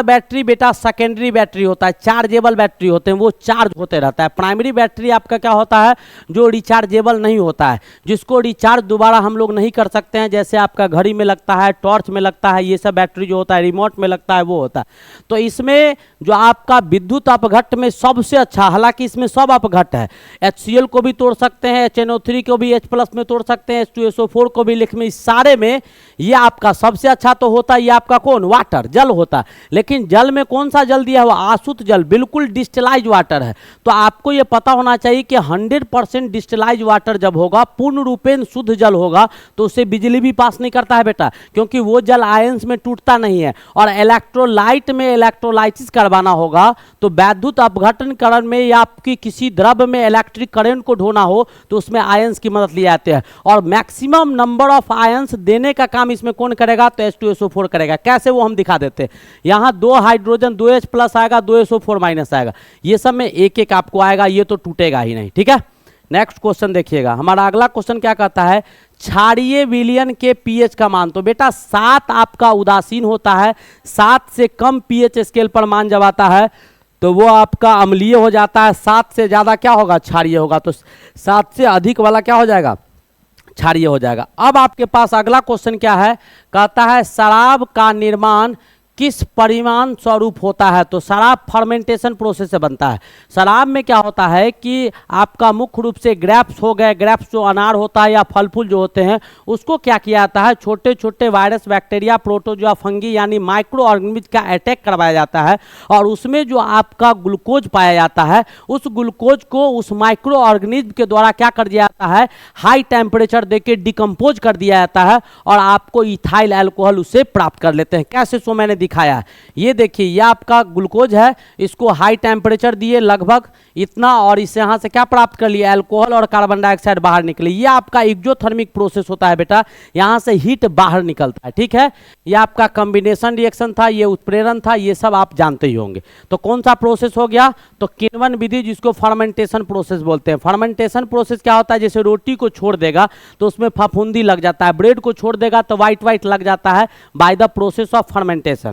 बैटरी बेटा सेकेंडरी बैटरी होता है, चार्जेबल बैटरी होते हैं, वो चार्ज होते रहता है। प्राइमरी बैटरी आपका क्या होता है? जो रिचार्जेबल नहीं होता है, जिसको रिचार्ज दोबारा हम लोग नहीं कर सकते हैं। जैसे आपका घड़ी में लगता है, टॉर्च में लगता है, ये सब बैटरी जो होता है, रिमोट में लगता है, वो होता है। तो इसमें जो आपका विद्युत अपघट्ट में सबसे अच्छा, हालांकि इसमें सब अपघट्ट है, HCl को भी तोड़ सकते हैं, HNO3 को भी H+ में तोड़ सकते हैं, H2SO4 को भी, लेकिन इस सारे में ये आपका सबसे अच्छा तो होता है ये आपका कौन? वाटर, जल होता है। लेकिन जल में कौन सा जल दिया हुआ? आसुत जल, बिल्कुल डिस्टिलाइज वाटर है। तो आपको ये पता होना चाहिए कि 100% डिस्टिलाइज वाटर जब होगा, पूर्ण रूपेण शुद्ध जल होगा, तो उससे बिजली भी पास नहीं करता है बेटा, क्योंकि वो जल आयंस में टूटता नहीं है। और इलेक्ट्रोलाइट में इलेक्ट्रोलाइसिस करवाना होगा तो वैद्युत अपघटनकरण में या आपकी किसी द्रव्य में इलेक्ट्रिक करंट को ढोना हो तो उसमें आयंस की मदद ली जाती है। और मैक्सिमम नंबर ऑफ आयंस देने का काम इसमें कौन करेगा? तो H2SO4 करेगा। कैसे? वो हम दिखा देते हैं। यहाँ 2 हाइड्रोजन, 2 H+ आएगा, 2 SO4- आएगा। ये सब में एक एक आपको आएगा, ये तो टूटेगा ही नहीं, ठीक है। नेक्स्ट क्वेश्चन देखिएगा। हमारा अगला क्वेश्चन क्या कहता है? क्षारीय विलयन के पीएच का मान। तो बेटा 7 आपका उदासीन होता है, 7 से कम पीएच स्केल पर मान जब आता है तो वो आपका अम्लीय हो जाता है। 7 से ज़्यादा क्या होगा? क्षारीय होगा। तो 7 से अधिक वाला क्या हो जाएगा? क्षारीय हो जाएगा। अब आपके पास अगला क्वेश्चन क्या है? कहता है शराब का निर्माण किस परिमाण स्वरूप होता है? तो शराब फर्मेंटेशन प्रोसेस से बनता है। शराब में क्या होता है कि आपका मुख्य रूप से ग्रेप्स हो गए, ग्रेप्स जो अनार होता है या फल फूल जो होते हैं, उसको क्या किया जाता है? छोटे छोटे वायरस, बैक्टीरिया, प्रोटोजोआ, फंगी यानी माइक्रो ऑर्गेनिज्म का अटैक करवाया जाता है। और उसमें जो आपका ग्लूकोज पाया जाता है, उस ग्लूकोज को उस माइक्रो ऑर्गेनिज्म के द्वारा क्या कर दिया जाता है? हाई टेम्परेचर देके डिकम्पोज कर दिया जाता है और आपको इथाइल अल्कोहल उससे प्राप्त कर लेते हैं। कैसे? सो मैंने दिखाया है। ये देखिए, ये आपका ग्लूकोज है, इसको हाई टेम्परेचर दिए लगभग इतना, और इससे यहाँ से क्या प्राप्त कर लिया? अल्कोहल और कार्बन डाइऑक्साइड बाहर निकले। ये आपका एक्सोथर्मिक प्रोसेस होता है बेटा, यहाँ से हीट बाहर निकलता है, ठीक है। ये आपका कॉम्बिनेशन रिएक्शन था, ये उत्प्रेरण था, ये सब आप जानते ही होंगे। तो कौन सा प्रोसेस हो गया? तो किण्वन विधि, जिसको फर्मेंटेशन प्रोसेस बोलते हैं। फर्मेंटेशन प्रोसेस क्या होता है? जैसे रोटी को छोड़ देगा तो उसमें फफूंदी लग जाता है, ब्रेड को छोड़ देगा तो व्हाइट व्हाइट लग जाता है, bye the process of fermentation.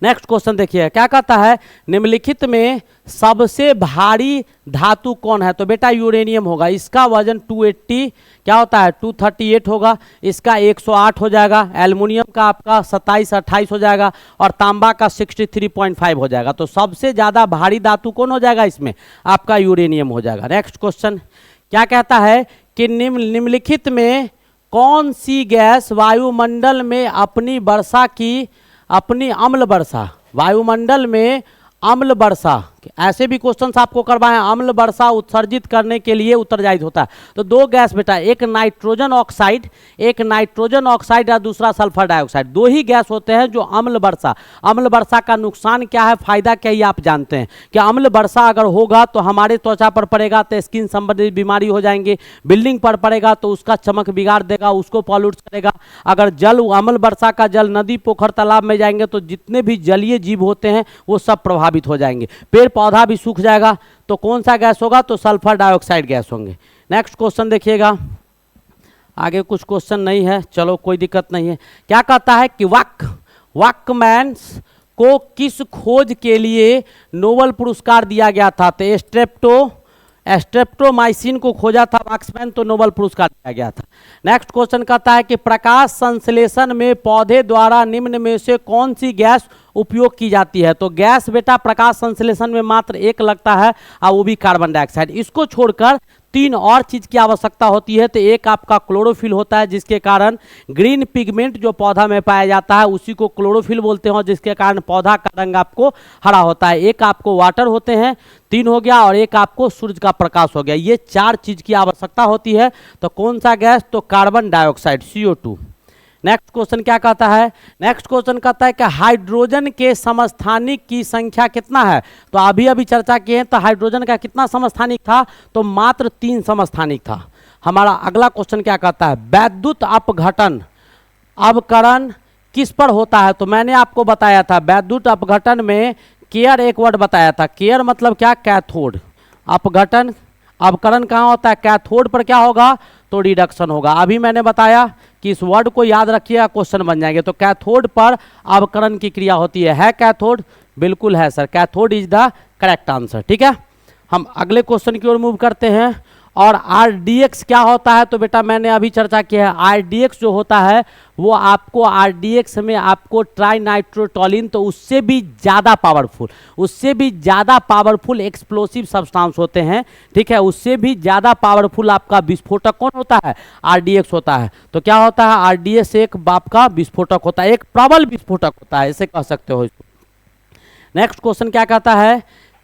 Next question देखिए क्या कहता है? निम्नलिखित में सबसे भारी धातु कौन है? तो बेटा यूरेनियम होगा। इसका वजन 280 क्या होता है? 238 होगा। इसका 108 हो जाएगा। एल्युमिनियम का आपका 27-28 हो जाएगा और तांबा का 63.5 हो जाएगा। तो सबसे ज्यादा भारी धातु कौन हो जाएगा? इसमें आपका यूरेनियम हो जाएगा। नेक्स्ट क्वेश्चन क्या कहता है कि निम्नलिखित में कौन सी गैस वायुमंडल में अपनी अम्ल वर्षा, वायुमंडल में अम्ल वर्षा, ऐसे भी क्वेश्चन आपको करवाए हैं, अम्ल वर्षा उत्सर्जित करने के लिए उत्तरदायी होता है। तो 2 गैस बेटा, एक नाइट्रोजन ऑक्साइड और दूसरा सल्फर डाइऑक्साइड, 2 ही गैस होते हैं जो अम्ल वर्षा का नुकसान क्या है, फायदा क्या है, आप जानते हैं कि अम्ल वर्षा अगर होगा तो हमारे त्वचा पर पड़ेगा तो स्किन संबंधित बीमारी हो जाएंगे, बिल्डिंग पर पड़ेगा तो उसका चमक बिगाड़ देगा, उसको पॉल्यूट करेगा। अगर अम्ल वर्षा का जल नदी, पोखर, तालाब में जाएंगे तो जितने भी जलीय जीव होते हैं वो सब प्रभावित हो जाएंगे। पेड़ पेड़ पौधा भी सूख जाएगा। तो कौन सा गैस होगा? तो सल्फर डाइऑक्साइड गैस होंगे। नेक्स्ट क्वेश्चन देखिएगा, आगे कुछ क्वेश्चन नहीं है, चलो कोई दिक्कत नहीं है। क्या कहता है कि वॉकमैन को किस खोज के लिए नोबेल पुरस्कार दिया गया था? तो स्ट्रेप्टोमाइसिन को खोजा था वॉकमैन, तो नोबेल पुरस्कार दिया गया था। नेक्स्ट क्वेश्चन कहता है कि प्रकाश संश्लेषण में पौधे द्वारा निम्न में से कौन सी गैस उपयोग की जाती है? तो गैस बेटा प्रकाश संश्लेषण में मात्र एक लगता है, और वो भी कार्बन डाइऑक्साइड। इसको छोड़कर 3 और चीज की आवश्यकता होती है। तो एक आपका क्लोरोफिल होता है, जिसके कारण ग्रीन पिगमेंट जो पौधा में पाया जाता है उसी को क्लोरोफिल बोलते हैं, जिसके कारण पौधा का रंग आपको हरा होता है। एक आपको वाटर होते हैं, 3 हो गया, और एक आपको सूरज का प्रकाश हो गया। ये 4 चीज की आवश्यकता होती है। तो कौन सा गैस? तो carbon dioxide, CO2। Next question क्या कहता है? नेक्स्ट क्वेश्चन कहता है कि हाइड्रोजन के समस्थानिक की संख्या कितना है? तो अभी चर्चा किए हैं, तो हाइड्रोजन का कितना समस्थानिक था? तो मात्र 3 समस्थानिक था। हमारा अगला क्वेश्चन क्या कहता है? वैद्युत अपघटन अवकरण किस पर होता है? तो मैंने आपको बताया था वैद्युत अपघटन में केयर एक वर्ड बताया था। केयर मतलब क्या? कैथोड। अपघटन अवकरण कहाँ होता है? कैथोड पर क्या होगा? तो रिडक्शन होगा। अभी मैंने बताया कि इस वर्ड को याद रखिएगा, क्वेश्चन बन जाएंगे। तो कैथोड पर अवकरण की क्रिया होती है कैथोड? बिल्कुल है sir, cathode is the correct answer. ठीक है, हम अगले क्वेश्चन की ओर मूव करते हैं। और RDX क्या होता है? तो बेटा मैंने अभी चर्चा की है, RDX जो होता है वो आपको RDX में आपको ट्राइनाइट्रोटोलिन, तो उससे भी ज़्यादा पावरफुल एक्सप्लोसिव सब्सटेंस होते हैं। ठीक है, उससे भी ज़्यादा पावरफुल आपका विस्फोटक कौन होता है? RDX होता है। तो क्या होता है? RDX एक बाप का विस्फोटक होता है, एक प्रबल विस्फोटक होता है, ऐसे कह सकते हो इसको। नेक्स्ट क्वेश्चन क्या कहता है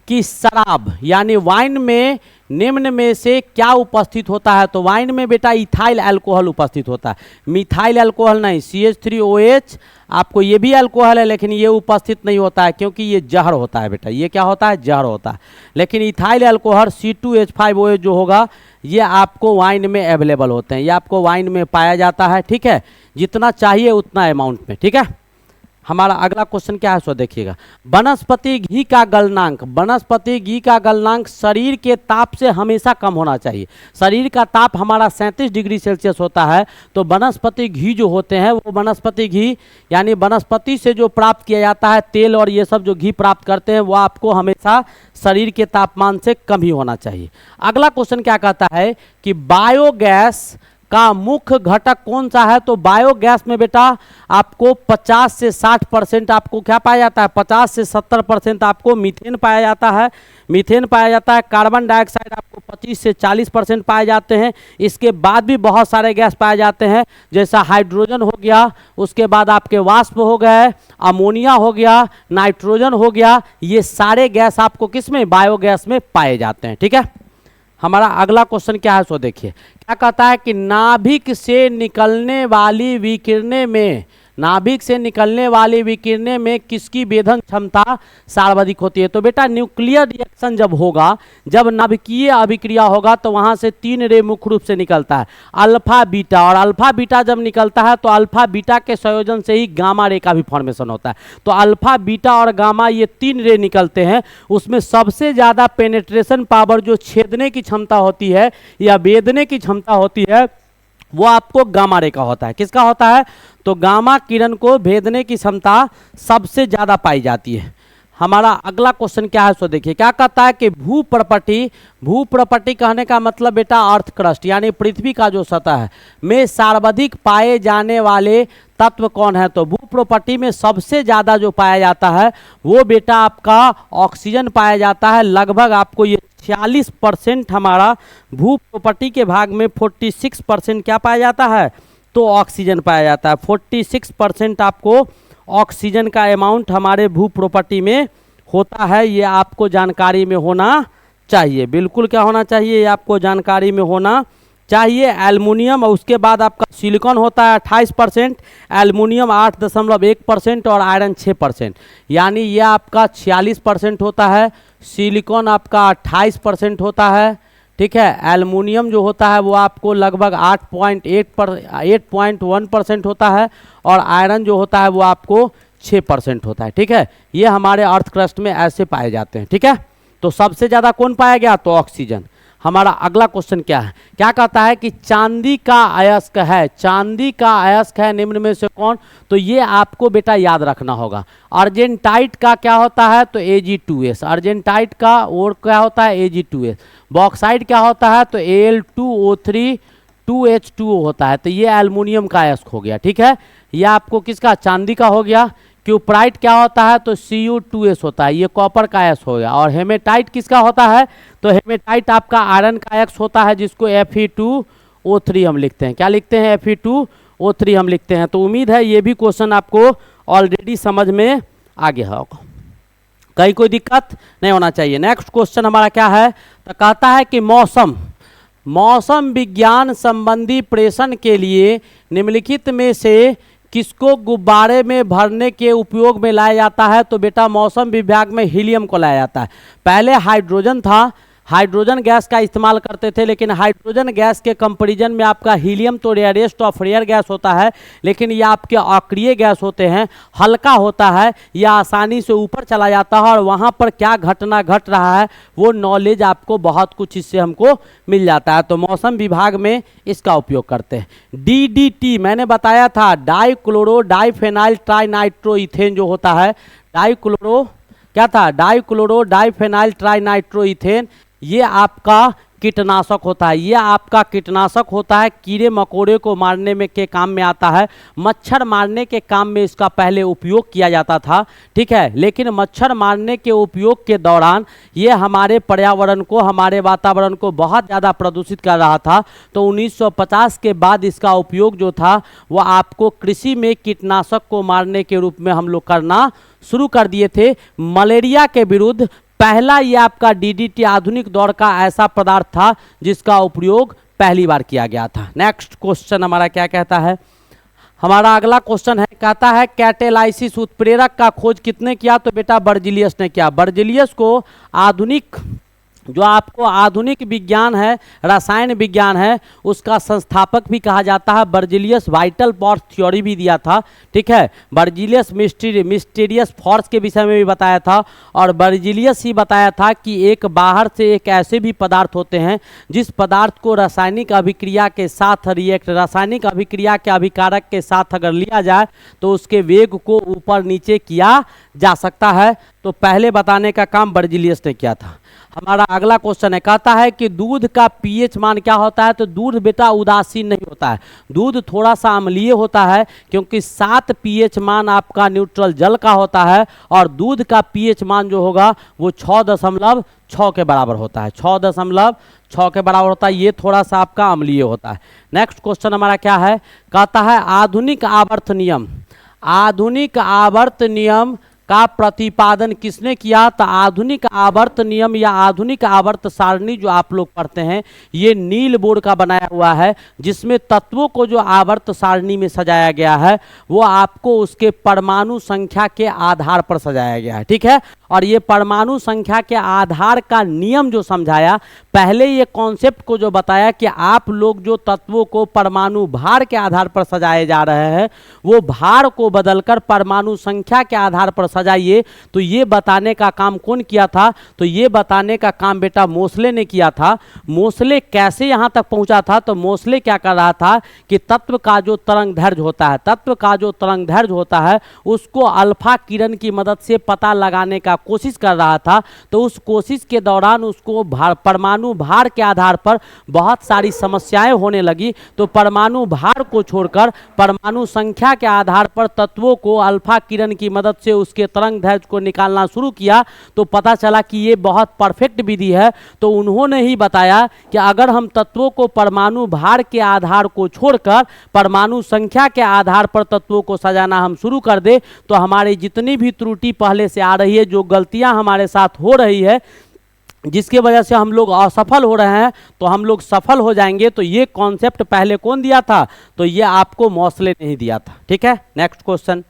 कि शराब यानी वाइन में निम्न में से क्या उपस्थित होता है? तो वाइन में बेटा इथाइल अल्कोहल उपस्थित होता है, मिथाइल अल्कोहल नहीं। CH3OH आपको ये भी अल्कोहल है, लेकिन ये उपस्थित नहीं होता है क्योंकि ये जहर होता है बेटा। ये क्या होता है? जहर होता है। लेकिन इथाइल अल्कोहल C2H5OH जो होगा ये आपको वाइन में अवेलेबल होते हैं, ये आपको वाइन में पाया जाता है। ठीक है, जितना चाहिए उतना अमाउंट में। ठीक है, हमारा अगला क्वेश्चन क्या है सो देखिएगा। वनस्पति घी का गलनांक शरीर के ताप से हमेशा कम होना चाहिए। शरीर का ताप हमारा 37 डिग्री सेल्सियस होता है। तो वनस्पति घी जो होते हैं वो वनस्पति घी यानी वनस्पति से जो प्राप्त किया जाता है तेल और ये सब जो घी प्राप्त करते हैं वो आपको हमेशा शरीर के तापमान से कम ही होना चाहिए। अगला क्वेश्चन क्या कहता है कि बायोगैस का मुख्य घटक कौन सा है? तो बायोगैस में बेटा आपको 50 से 60% आपको क्या पाया जाता है? 50 से 70% आपको मीथेन पाया जाता है। कार्बन डाइऑक्साइड आपको 25 से 40% पाए जाते हैं। इसके बाद भी बहुत सारे गैस पाए जाते हैं, जैसा हाइड्रोजन हो गया, उसके बाद आपके वाष्प हो गए, अमोनिया हो गया, नाइट्रोजन हो गया। ये सारे गैस आपको किस में? बायोगैस में पाए जाते हैं। ठीक है, हमारा अगला क्वेश्चन क्या है सो देखिए। क्या कहता है कि नाभिक से निकलने वाली विकिरणे में किसकी वेधन क्षमता सर्वाधिक होती है? तो बेटा न्यूक्लियर रिएक्शन जब होगा, जब नाभिकीय अभिक्रिया होगा, तो वहां से 3 रे मुख्य रूप से निकलता है, अल्फा बीटा। और अल्फा बीटा जब निकलता है तो अल्फा बीटा के संयोजन से ही गामा रे का भी फॉर्मेशन होता है। तो अल्फा बीटा और गामा ये 3 रे निकलते हैं। उसमें सबसे ज्यादा पेनेट्रेशन पावर जो छेदने की क्षमता होती है या वेदने की क्षमता होती है वो आपको गामा रे का होता है। किसका होता है? तो गामा किरण को भेदने की क्षमता सबसे ज्यादा पाई जाती है। हमारा अगला क्वेश्चन क्या है सो देखिए। क्या कहता है कि भूप्रपटी कहने का मतलब बेटा अर्थ क्रस्ट यानी पृथ्वी का जो सतह है में सर्वाधिक पाए जाने वाले तत्व कौन है? तो भूप्रपटी में सबसे ज्यादा जो पाया जाता है वो बेटा आपका ऑक्सीजन पाया जाता है। लगभग आपको ये 46% हमारा भूप्रपटी के भाग में 46% क्या पाया जाता है? तो ऑक्सीजन पाया जाता है। 46% आपको ऑक्सीजन का अमाउंट हमारे भू प्रॉपर्टी में होता है। ये आपको जानकारी में होना चाहिए, बिल्कुल क्या होना चाहिए? ये आपको जानकारी में होना चाहिए। एल्युमिनियम और उसके बाद आपका सिलिकॉन होता है 28%, एल्युमिनियम 8.1% और आयरन 6%, यानी ये आपका 46% होता है। सिलिकॉन आपका 28% होता है। ठीक है, एल्युमिनियम जो होता है वो आपको लगभग 8.1% होता है और आयरन जो होता है वो आपको 6% होता है। ठीक है, ये हमारे अर्थ क्रस्ट में ऐसे पाए जाते हैं। ठीक है, तो सबसे ज़्यादा कौन पाया गया? तो ऑक्सीजन। हमारा अगला क्वेश्चन क्या है? क्या कहता है कि चांदी का अयस्क है, चांदी का अयस्क है निम्न में से कौन? तो ये आपको बेटा याद रखना होगा। अर्जेंटाइट का क्या होता है? तो Ag2S, अर्जेंटाइट का और क्या होता है? Ag2S। बॉक्साइट क्या होता है? तो Al2O3 2H2O होता है। तो ये एल्युमिनियम का अयस्क हो गया, ठीक है। ये आपको किसका? चांदी का हो गया। क्यूप्राइट क्या होता है? तो Cu2S होता है, ये कॉपर का अयस्क हो गया। और हेमेटाइट किसका होता है? तो हेमेटाइट आपका आयरन का अयस्क होता है, जिसको Fe2O3 हम लिखते हैं। क्या लिखते हैं? Fe2O3 हम लिखते हैं। तो उम्मीद है ये भी क्वेश्चन आपको ऑलरेडी समझ में आ गया होगा, कहीं कोई दिक्कत नहीं होना चाहिए। नेक्स्ट क्वेश्चन हमारा क्या है? तो कहता है कि मौसम विज्ञान संबंधी प्रेषण के लिए निम्नलिखित में से किसको गुब्बारे में भरने के उपयोग में लाया जाता है? तो बेटा मौसम विभाग में हीलियम को लाया जाता है। पहले हाइड्रोजन था, हाइड्रोजन गैस का इस्तेमाल करते थे, लेकिन हाइड्रोजन गैस के कंपैरिजन में आपका हीलियम तो रेयरेस्ट ऑफ रेयर गैस होता है, लेकिन ये आपके अक्रिय गैस होते हैं, हल्का होता है, यह आसानी से ऊपर चला जाता है और वहाँ पर क्या घटना घट रहा है वो नॉलेज आपको बहुत कुछ इससे हमको मिल जाता है। तो मौसम विभाग में इसका उपयोग करते हैं। DDT मैंने बताया था, डाइक्लोरो डाइफेनाइल ट्राइनाइट्रोइथेन जो होता है, डाइक्लोरो क्या था? डाइक्लोरो डाइफेनाइल ट्राइनाइट्रोइथेन, ये आपका कीटनाशक होता है। ये आपका कीटनाशक होता है, कीड़े मकोड़े को मारने में के काम में आता है, मच्छर मारने के काम में इसका पहले उपयोग किया जाता था, ठीक है। लेकिन मच्छर मारने के उपयोग के दौरान ये हमारे पर्यावरण को, हमारे वातावरण को बहुत ज़्यादा प्रदूषित कर रहा था। तो 1950 के बाद इसका उपयोग जो था वो आपको कृषि में कीटनाशक को मारने के रूप में हम लोग करना शुरू कर दिए थे। मलेरिया के विरुद्ध पहला ये आपका DDT आधुनिक दौर का ऐसा पदार्थ था जिसका उपयोग पहली बार किया गया था। नेक्स्ट क्वेश्चन हमारा क्या कहता है? हमारा अगला क्वेश्चन है, कहता है कैटेलाइसिस उत्प्रेरक का खोज किसने किया? तो बेटा बर्जिलियस ने किया। बर्जिलियस को आधुनिक जो आपको आधुनिक विज्ञान है, रसायन विज्ञान है, उसका संस्थापक भी कहा जाता है। बर्जिलियस वाइटल फोर्स थ्योरी भी दिया था, ठीक है। बर्जिलियस मिस्टीरियस फोर्स के विषय में भी बताया था, और बर्जिलियस ही बताया था कि एक बाहर से एक ऐसे भी पदार्थ होते हैं जिस पदार्थ को रासायनिक अभिक्रिया के साथ रासायनिक अभिक्रिया के अभिकारक के साथ अगर लिया जाए तो उसके वेग को ऊपर नीचे किया जा सकता है। तो पहले बताने का काम बर्जिलियस ने किया था। हमारा अगला क्वेश्चन है, कहता है कि दूध का पीएच मान क्या होता है? तो दूध बेटा उदासीन नहीं होता है, दूध थोड़ा सा अम्लीय होता है, क्योंकि 7 पीएच मान आपका न्यूट्रल जल का होता है, और दूध का पीएच मान जो होगा वो 6.6 के बराबर होता है, 6.6 के बराबर होता है। ये थोड़ा सा आपका अम्लीय होता है। नेक्स्ट क्वेश्चन हमारा क्या है? कहता है आधुनिक आवर्त नियम, आधुनिक आवर्त नियम का प्रतिपादन किसने किया? तो आधुनिक आवर्त नियम या आधुनिक आवर्त सारणी जो आप लोग पढ़ते हैं, ये नील बोर्ड का बनाया हुआ है, जिसमें तत्वों को जो आवर्त सारणी में सजाया गया है वो आपको उसके परमाणु संख्या के आधार पर सजाया गया है, ठीक है। और ये परमाणु संख्या के आधार का नियम जो समझाया, पहले ये कॉन्सेप्ट को जो बताया कि आप लोग जो तत्वों को परमाणु भार के आधार पर सजाए जा रहे हैं वो भार को बदलकर परमाणु संख्या के आधार पर सजाइए। तो ये बताने का काम कौन किया था? तो ये बताने का काम बेटा मोसले ने किया था। मोसले कैसे यहाँ तक पहुँचा था? तो मोसले क्या कर रहा था कि तत्व का जो तरंग दैर्घ्य होता है, तत्व का जो तरंग दैर्घ्य होता है उसको अल्फा किरण की मदद से पता लगाने का कोशिश कर रहा था। तो उस कोशिश के दौरान उसको परमाणु भार के आधार पर बहुत सारी समस्याएं होने लगी। तो परमाणु भार को छोड़कर परमाणु संख्या के आधार पर तत्वों को अल्फा किरण की मदद से उसके तरंग दैर्घ्य को निकालना शुरू किया। तो पता चला कि ये बहुत परफेक्ट विधि है। तो उन्होंने ही बताया कि अगर हम तत्वों को परमाणु भार के आधार को छोड़कर परमाणु संख्या के आधार पर तत्वों को सजाना हम शुरू कर दे तो हमारी जितनी भी त्रुटि पहले से आ रही है, जो गलतियां हमारे साथ हो रही है, जिसके वजह से हम लोग असफल हो रहे हैं, तो हम लोग सफल हो जाएंगे। तो ये कॉन्सेप्ट पहले कौन दिया था? तो ये आपको मोसले ने ही दिया था, ठीक है। नेक्स्ट क्वेश्चन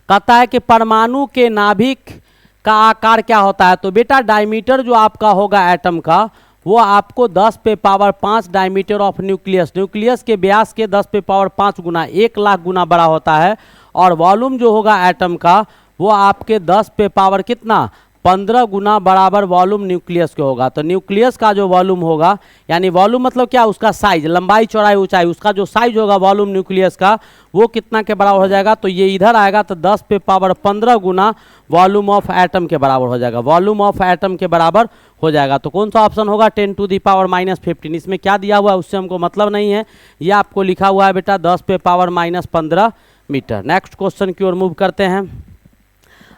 कहता है कि परमाणु के नाभिक का आकार क्या होता है? तो बेटा डायमीटर जो आपका होगा एटम का वो आपको 10 पे power 5 diameter of nucleus, nucleus के व्यास के 10 पे पावर 5 गुना 1 लाख गुना बड़ा होता है। और वॉल्यूम जो होगा एटम का वो आपके 10 पे पावर कितना 15 गुना बराबर वॉल्यूम न्यूक्लियस के होगा। तो न्यूक्लियस का जो वॉल्यूम होगा, यानी वॉल्यूम मतलब क्या, उसका साइज, लंबाई चौड़ाई ऊंचाई, उसका जो साइज होगा वॉल्यूम न्यूक्लियस का, वो कितना के बराबर हो जाएगा। तो ये इधर आएगा तो 10 पे power 15 Guna volume of atom के बराबर हो जाएगा, वॉल्यूम ऑफ एटम के बराबर हो जाएगा। तो कौन सा ऑप्शन होगा, 10 टू दी पावर -15। इसमें क्या दिया हुआ है उससे हमको मतलब नहीं है, ये आपको लिखा हुआ है बेटा 10 पे पावर -15 मीटर। नेक्स्ट क्वेश्चन की ओर मूव करते हैं।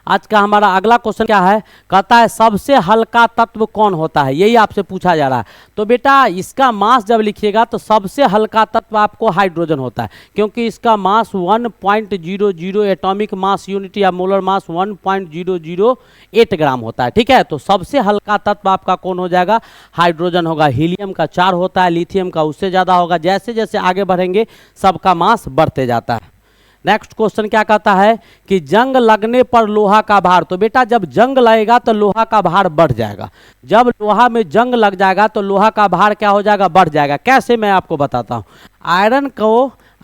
आज का हमारा अगला क्वेश्चन क्या है, कहता है सबसे हल्का तत्व कौन होता है, यही आपसे पूछा जा रहा है। तो बेटा इसका मास जब लिखिएगा तो सबसे हल्का तत्व आपको हाइड्रोजन होता है, क्योंकि इसका मास 1.00 एटॉमिक मास यूनिट या मोलर मास 1.008 ग्राम होता है। ठीक है, तो सबसे हल्का तत्व आपका कौन हो जाएगा, हाइड्रोजन होगा। हीलियम का 4 होता है, लिथियम का उससे ज़्यादा होगा। जैसे जैसे आगे बढ़ेंगे सबका मास बढ़ते जाता है। नेक्स्ट क्वेश्चन क्या कहता है कि जंग लगने पर लोहा का भार। तो बेटा जब जंग लगेगा तो लोहा का भार बढ़ जाएगा। जब लोहा में जंग लग जाएगा तो लोहा का भार क्या हो जाएगा, बढ़ जाएगा। कैसे, मैं आपको बताता हूँ।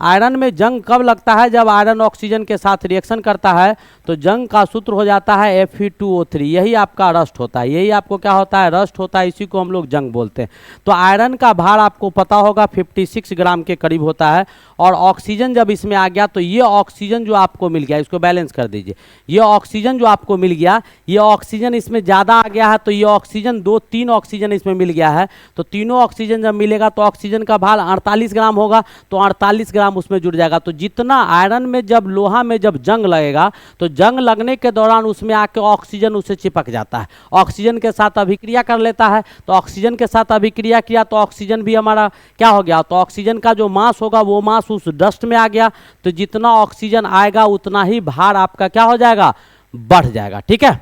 आयरन में जंग कब लगता है, जब आयरन ऑक्सीजन के साथ रिएक्शन करता है तो जंग का सूत्र हो जाता है Fe2O3। यही आपका रस्ट होता है, यही आपको क्या होता है, रस्ट होता है। इसी को हम लोग जंग बोलते हैं। तो आयरन का भार आपको पता होगा 56 ग्राम के करीब होता है। और ऑक्सीजन जब इसमें आ गया तो ये ऑक्सीजन जो आपको मिल गया, इसको बैलेंस कर दीजिए, ये ऑक्सीजन जो आपको मिल गया, ये ऑक्सीजन इसमें ज़्यादा आ गया है। तो ये ऑक्सीजन 2-3 ऑक्सीजन इसमें मिल गया है। तो तीनों ऑक्सीजन जब मिलेगा तो ऑक्सीजन का भार 48 ग्राम होगा। तो 48 ग्राम उसमें जुड़ जाएगा। तो जितना आयरन में जब लोहा में जब जंग लगेगा तो जंग लगने के दौरान उसमें आके ऑक्सीजन उसे चिपक जाता है, ऑक्सीजन के साथ अभिक्रिया कर लेता है। तो ऑक्सीजन के साथ अभिक्रिया किया तो ऑक्सीजन भी हमारा क्या हो गया, तो ऑक्सीजन का जो मास होगा वो मास उस डस्ट में आ गया। तो जितना ऑक्सीजन आएगा उतना ही भार आपका क्या हो जाएगा, बढ़ जाएगा। ठीक है,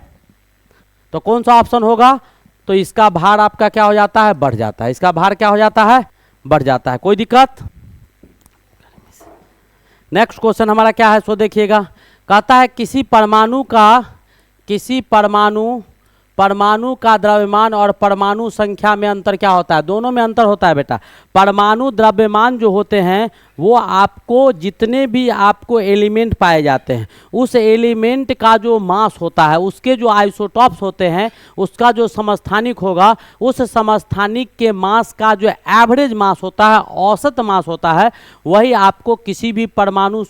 तो कौन सा ऑप्शन होगा, तो इसका भार आपका क्या हो जाता है, बढ़ जाता है। इसका भार क्या हो जाता है, बढ़ जाता है। कोई दिक्कत। नेक्स्ट क्वेश्चन हमारा क्या है सो देखिएगा। कहता है किसी परमाणु का द्रव्यमान और परमाणु संख्या में अंतर क्या होता है। दोनों में अंतर होता है बेटा। परमाणु द्रव्यमान जो होते हैं वो आपको जितने भी आपको एलिमेंट पाए जाते हैं उस एलिमेंट का जो मास होता है, उसके जो आइसोटॉप्स होते हैं, उसका जो समस्थानिक होगा, उस समस्थानिक के मास का जो एवरेज मास होता है, औसत मास होता है, वही आपको किसी भी परमाणु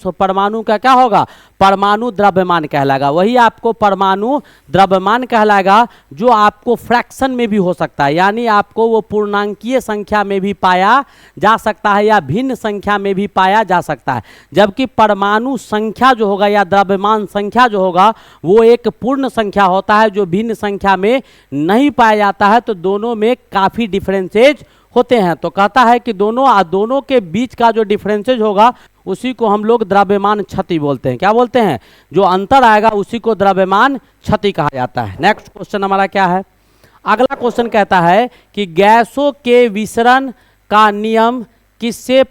का क्या होगा, परमाणु द्रव्यमान कहलाएगा। वही आपको परमाणु द्रव्यमान कहलाएगा, जो आपको फ्रैक्शन में भी हो सकता है, यानी आपको वो पूर्णांकीय संख्या में भी पाया जा सकता है या भिन्न संख्या में भी पाया जा सकता है। जबकि परमाणु संख्या जो होगा या द्रव्यमान संख्या जो होगा वो एक पूर्ण संख्या होता है जो भिन्न संख्या में नहीं पाया जाता है। तो दोनों में काफ़ी डिफरेंसेज होते हैं। तो कहता है कि दोनों के बीच का जो डिफरेंसेज होगा उसी को हम लोग द्रव्यमान क्षति बोलते हैं। क्या बोलते हैं, जो अंतर आएगा उसी को द्रव्यमान क्षति कहा जाता है। नेक्स्ट क्वेश्चन हमारा क्या है, अगला क्वेश्चन कहता है कि गैसों के विसरण का नियम किसने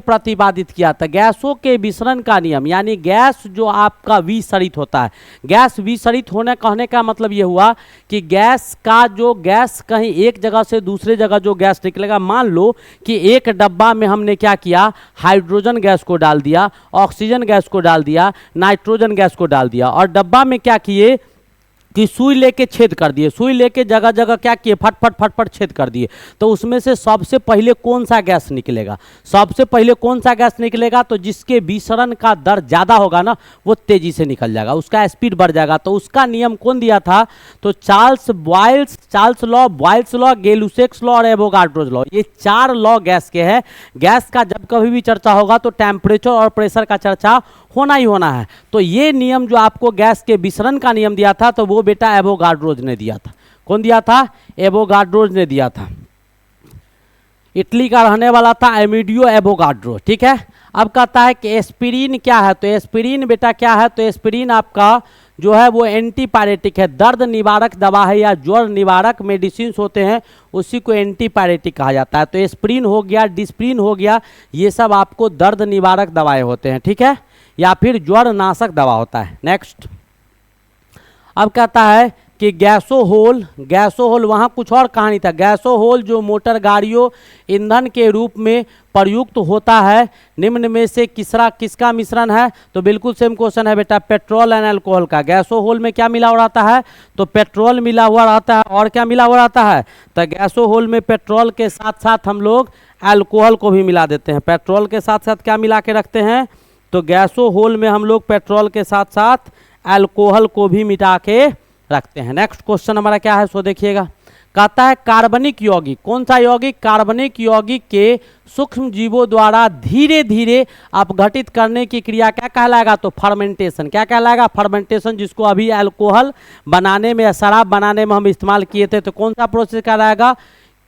प्रतिपादित किया था। गैसों के विसरण का नियम, यानी गैस जो आपका विसरित होता है, गैस विसरित होने कहने का मतलब ये हुआ कि गैस कहीं एक जगह से दूसरे जगह जो गैस निकलेगा, मान लो कि एक डब्बा में हमने क्या किया, हाइड्रोजन गैस को डाल दिया, ऑक्सीजन गैस को डाल दिया, नाइट्रोजन गैस को डाल दिया, और डब्बा में क्या किए कि सुई लेके छेद कर दिए, सुई लेके जगह जगह क्या किए, फट छेद कर दिए। तो उसमें से सबसे पहले कौन सा गैस निकलेगा, सबसे पहले कौन सा गैस निकलेगा, तो जिसके विसरण का दर ज़्यादा होगा ना वो तेजी से निकल जाएगा, उसका स्पीड बढ़ जाएगा। तो उसका नियम कौन दिया था, तो Charles law, Boyle's law, Gay-Lussac's law और एवोगाड्रोज लॉ। ये 4 लॉ गैस के हैं। गैस का जब कभी भी चर्चा होगा तो टेम्परेचर और प्रेशर का चर्चा होना ही होना है। तो ये नियम जो आपको गैस के विसरण का नियम दिया था तो वो बेटा एवोगाड्रोज ने दिया था। कौन दिया था, एवोगाड्रोज ने दिया था। इटली का रहने वाला था एमिडियो एवोगाड्रो। ठीक है, अब कहता है कि एस्पिरिन क्या है, तो एस्पिरिन बेटा क्या है, तो एस्पिरिन आपका जो है वो एंटीपायरेटिक है, दर्द निवारक दवा है या ज्वर निवारक मेडिसिन होते हैं उसी को एंटीपायरेटिक कहा जाता है। तो एस्पिरिन हो गया, डिस्प्रिन हो गया, ये सब आपको दर्द निवारक दवाएं होते हैं। ठीक है, या फिर ज्वर नाशक दवा होता है। नेक्स्ट, अब कहता है कि गैसो होल वहाँ कुछ और कहानी था। गैसो होल जो मोटर गाड़ियों ईंधन के रूप में प्रयुक्त होता है, निम्न में से किसका मिश्रण है? तो बिल्कुल सेम क्वेश्चन है बेटा, पेट्रोल एंड अल्कोहल का। गैसो होल में क्या मिला हुआ रहता है? तो पेट्रोल मिला हुआ रहता है। और क्या मिला हुआ रहता है? तो गैसो होल में पेट्रोल के साथ साथ हम लोग अल्कोहल को भी मिला देते हैं। पेट्रोल के साथ साथ क्या मिला के रखते हैं? तो गैसो होल में हम लोग पेट्रोल के साथ साथ अल्कोहल को भी मिटा के रखते हैं। नेक्स्ट क्वेश्चन हमारा क्या है सो देखिएगा, कहता है कार्बनिक यौगिक। कौन सा यौगिक? कार्बनिक यौगिक के सूक्ष्म जीवों द्वारा धीरे धीरे अपघटित करने की क्रिया क्या कहलाएगा? तो फर्मेंटेशन। क्या कहलाएगा? फर्मेंटेशन, जिसको अभी अल्कोहल बनाने में या शराब बनाने में हम इस्तेमाल किए थे, तो कौन सा प्रोसेस कहलाएगा?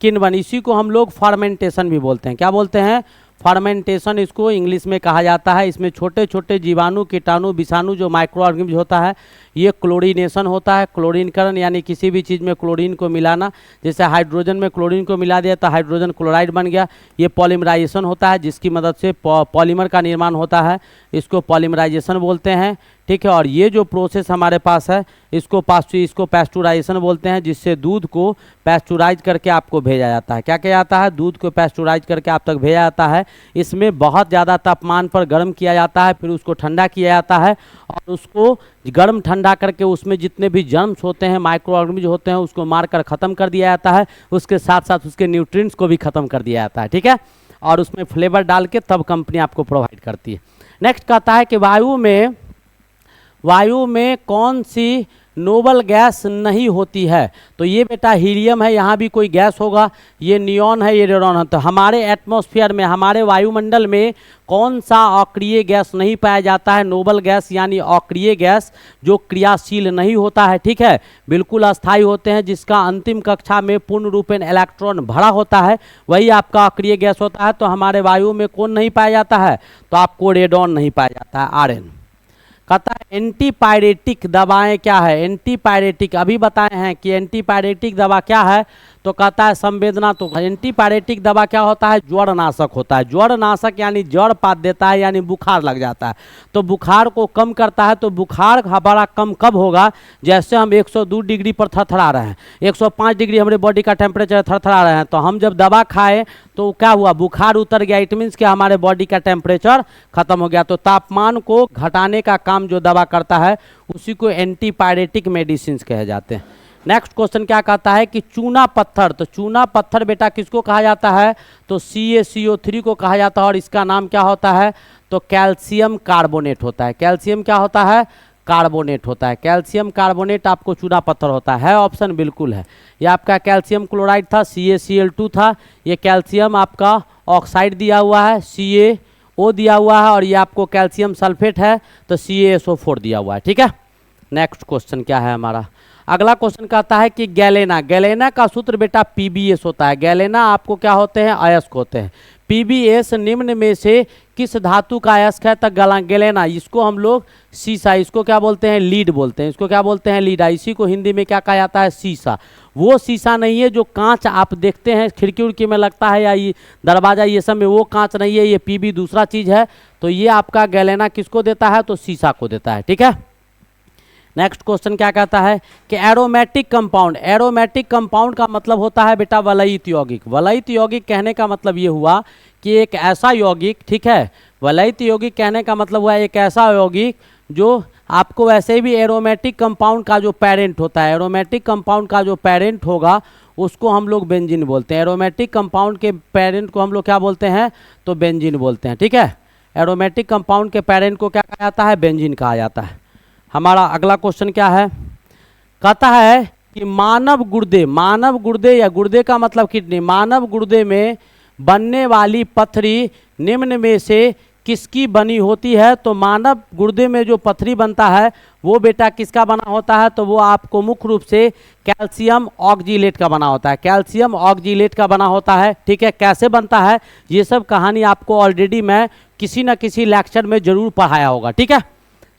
किण्वन। इसी को हम लोग फर्मेंटेशन भी बोलते हैं। क्या बोलते हैं? फर्मेंटेशन इसको इंग्लिश में कहा जाता है। इसमें छोटे छोटे जीवाणु, कीटाणु, विषाणु जो माइक्रो ऑर्गेनिज्म होता है, ये क्लोरीनेशन होता है। क्लोरीनकरण यानी किसी भी चीज़ में क्लोरीन को मिलाना, जैसे हाइड्रोजन में क्लोरीन को मिला दिया तो हाइड्रोजन क्लोराइड बन गया। ये पॉलीमराइजेशन होता है, जिसकी मदद से पॉलीमर का निर्माण होता है, इसको पॉलीमराइजेशन बोलते हैं। ठीक है, और ये जो प्रोसेस हमारे पास है इसको पैस्चुराइजेशन बोलते हैं, जिससे दूध को पैस्चुराइज करके आपको भेजा जाता है। क्या किया जाता है? दूध को पैस्चुराइज करके आप तक भेजा जाता है। इसमें बहुत ज़्यादा तापमान पर गर्म किया जाता है, फिर उसको ठंडा किया जाता है, और उसको गर्म ठंडा करके उसमें जितने भी जर्म्स होते हैं, माइक्रो ऑर्गेनिज्म होते हैं, उसको मारकर ख़त्म कर दिया जाता है। उसके साथ साथ उसके न्यूट्रिएंट्स को भी ख़त्म कर दिया जाता है। ठीक है, और उसमें फ्लेवर डाल के तब कंपनी आपको प्रोवाइड करती है। नेक्स्ट कहता है कि वायु में कौन सी नोबल गैस नहीं होती है? तो ये बेटा हीलियम है, यहाँ भी कोई गैस होगा, ये नियॉन है, ये रेडॉन है। तो हमारे एटमॉस्फेयर में, हमारे वायुमंडल में कौन सा अक्रिय गैस नहीं पाया जाता है? नोबल गैस यानी अक्रिय गैस जो क्रियाशील नहीं होता है। ठीक है, बिल्कुल अस्थायी होते हैं, जिसका अंतिम कक्षा में पूर्ण रूपेण इलेक्ट्रॉन भरा होता है, वही आपका अक्रिय गैस होता है। तो हमारे वायु में कौन नहीं पाया जाता है? तो आपको रेडॉन नहीं पाया जाता है, आर्यन। कहता है एंटीपायरेटिक दवाएं क्या है? एंटीपायरेटिक अभी बताए हैं कि एंटीपायरेटिक दवा क्या है, तो कहता है संवेदना। तो एंटीपायरेटिक दवा क्या होता है? जड़नाशक होता है। जड़नाशक यानी जड़ पात देता है, यानी बुखार लग जाता है, तो बुखार को कम करता है। तो बुखार हमारा कम कब होगा? जैसे हम 102 डिग्री पर थरथरा रहे हैं, 105 डिग्री हमारे बॉडी का टेम्परेचर थरथरा रहे हैं, तो हम जब दवा खाए तो क्या हुआ? बुखार उतर गया। इट मीन्स कि हमारे बॉडी का टेम्परेचर खत्म हो गया। तो तापमान को घटाने का काम जो दवा करता है उसी को एंटीपायरेटिक मेडिसिन कहे जाते हैं। नेक्स्ट क्वेश्चन क्या कहता है कि चूना पत्थर। तो चूना पत्थर बेटा किसको कहा जाता है? तो CaCO3 को कहा जाता है, और इसका नाम क्या होता है? तो कैल्शियम कार्बोनेट होता है। कैल्शियम क्या होता है? कार्बोनेट होता है। कैल्शियम कार्बोनेट आपको चूना पत्थर होता है। ऑप्शन बिल्कुल है। ये आपका कैल्शियम क्लोराइड था, CaCl2 था, ये कैल्शियम आपका ऑक्साइड दिया हुआ है, CaO दिया हुआ है, और ये आपको कैल्शियम सल्फेट है तो CaSO4 दिया हुआ है। ठीक है, नेक्स्ट क्वेश्चन क्या है हमारा? अगला क्वेश्चन कहता है कि गैलेना। गैलेना का सूत्र बेटा PbS होता है। गैलेना आपको क्या होते हैं? अयस्क होते हैं। PbS निम्न में से किस धातु का अयस्क है? तो गैलेना, इसको हम लोग सीसा, इसको क्या बोलते हैं? लीड बोलते हैं। इसको क्या बोलते हैं? लीड। इसी को हिंदी में क्या कहा जाता है? सीसा। वो सीसा नहीं है जो कांच आप देखते हैं खिड़की उड़की में लगता है, या ये दरवाजा ये सब में, वो कांच नहीं है, ये Pb दूसरा चीज़ है। तो ये आपका गैलेना किसको देता है? तो सीसा को देता है। ठीक है, नेक्स्ट क्वेश्चन क्या कहता है कि एरोमेटिक कंपाउंड। एरोमेटिक कंपाउंड का मतलब होता है बेटा वलयित यौगिक। वलयित यौगिक कहने का मतलब ये हुआ कि एक ऐसा यौगिक, ठीक है, वलयित यौगिक कहने का मतलब हुआ एक ऐसा यौगिक जो आपको वैसे भी एरोमेटिक कंपाउंड का जो पेरेंट होता है, एरोमेटिक कंपाउंड का जो पेरेंट होगा उसको हम लोग बेंजीन बोलते हैं। एरोमेटिक कंपाउंड के पेरेंट को हम लोग क्या बोलते हैं? तो बेंजीन बोलते हैं। ठीक है, एरोमेटिक कंपाउंड के पेरेंट को क्या कहा जाता है? बेंजीन कहा जाता है। हमारा अगला क्वेश्चन क्या है? कहता है कि मानव गुर्दे या गुर्दे का मतलब किडनी, मानव गुर्दे में बनने वाली पथरी निम्न में से किसकी बनी होती है? तो मानव गुर्दे में जो पथरी बनता है वो बेटा किसका बना होता है? तो वो आपको मुख्य रूप से कैल्शियम ऑक्जीलेट का बना होता है। कैल्शियम ऑक्जीलेट का बना होता है। ठीक है, कैसे बनता है ये सब कहानी आपको ऑलरेडी मैं किसी न किसी लेक्चर में जरूर पढ़ाया होगा। ठीक है,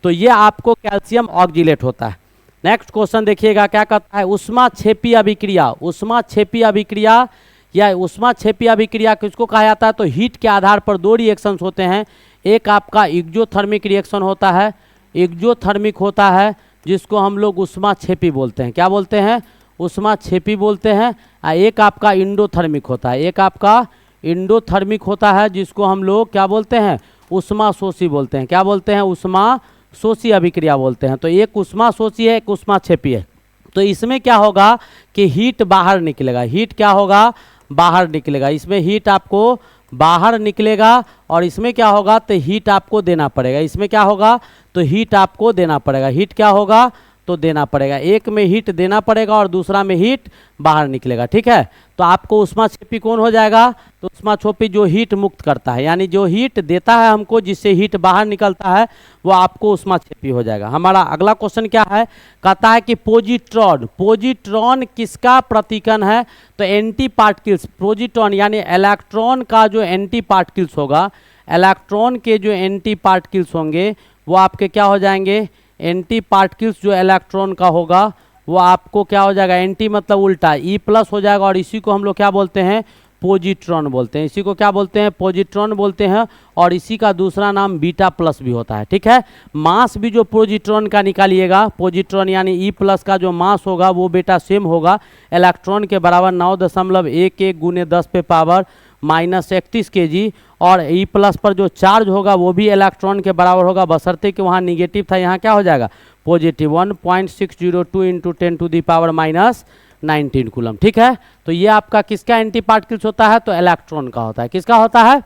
तो ये आपको कैल्शियम ऑक्जीलेट होता है। नेक्स्ट क्वेश्चन देखिएगा क्या कहता है? ऊष्माक्षेपी अभिक्रिया। ऊष्माक्षेपी अभिक्रिया या ऊष्माक्षेपी अभिक्रिया किसको कहा जाता है? तो हीट के आधार पर दो रिएक्शंस होते हैं। एक आपका एक्सोथर्मिक रिएक्शन होता है, एक्सोथर्मिक होता है, जिसको हम लोग ऊष्माक्षेपी बोलते हैं। क्या बोलते हैं? ऊष्माक्षेपी बोलते हैं। एक आपका इंडोथर्मिक होता है, एक आपका इंडोथर्मिक होता है, जिसको हम लोग क्या बोलते हैं? ऊष्माशोषी बोलते हैं। क्या बोलते हैं? ऊष्माशोषी अभिक्रिया बोलते हैं। तो एक ऊष्माशोषी है, एक ऊष्माक्षेपी है। तो इसमें क्या होगा कि हीट बाहर निकलेगा। हीट क्या होगा? बाहर निकलेगा। इसमें हीट आपको बाहर निकलेगा और इसमें क्या होगा? तो हीट आपको देना पड़ेगा। इसमें क्या होगा? तो हीट आपको देना पड़ेगा। हीट क्या होगा? तो देना पड़ेगा। एक में हीट देना पड़ेगा और दूसरा में हीट बाहर निकलेगा। ठीक है, तो आपको ऊष्माक्षेपी कौन हो जाएगा? तो ऊष्माक्षेपी जो हीट मुक्त करता है, यानी जो हीट देता है हमको, जिससे हीट बाहर निकलता है, वो आपको ऊष्माक्षेपी हो जाएगा। हमारा अगला क्वेश्चन क्या है? कहता है कि पोजिट्रॉन, पोजिट्रॉन किसका प्रतीकन है? तो एंटी पार्टिकल्स, पोजिट्रॉन यानी इलेक्ट्रॉन का जो एंटी पार्टिकल्स होगा, इलेक्ट्रॉन के जो एंटी पार्टिकल्स होंगे वो आपके क्या हो जाएंगे? एंटी पार्टिकल्स जो इलेक्ट्रॉन का होगा वो आपको क्या हो जाएगा? एंटी मतलब उल्टा ई प्लस हो जाएगा और इसी को हम लोग क्या बोलते हैं? पोजिट्रॉन बोलते हैं। इसी को क्या बोलते हैं? पोजिट्रॉन बोलते हैं। और इसी का दूसरा नाम बीटा प्लस भी होता है। ठीक है, मास भी जो पोजिट्रॉन का निकालिएगा, पोजिट्रॉन यानी ई प्लस का जो मास होगा वो बेटा सेम होगा, इलेक्ट्रॉन के बराबर 9.11 गुने 10 पे पावर -31 kg। और ई प्लस पर जो चार्ज होगा वो भी इलेक्ट्रॉन के बराबर होगा, बशर्ते कि वहाँ निगेटिव था, यहाँ क्या हो जाएगा? पॉजिटिव। 1.602 into 10⁻19 coulomb. ठीक है, तो ये आपका किसका एंटी पार्टिकल्स होता है? तो इलेक्ट्रॉन का होता है। किसका होता है?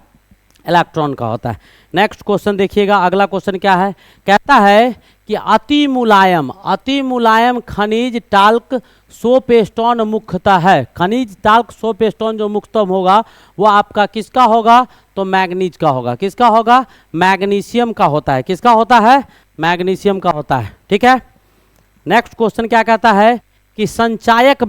इलेक्ट्रॉन का होता है। नेक्स्ट क्वेश्चन देखिएगा, अगला क्वेश्चन क्या है? कहता है कि अति मुलायम खनिज टाल्क सोप स्टोन मुख्यतः है। खनिज टाल्क सोप स्टोन जो मुख्यतः होगा वो आपका किसका होगा? तो मैग्नीज का होगा। किसका होगा? मैग्नीशियम का होता है। किसका होता है? मैग्नीशियम का होता है। ठीक है, नेक्स्ट क्वेश्चन क्या कहता है कि संचायक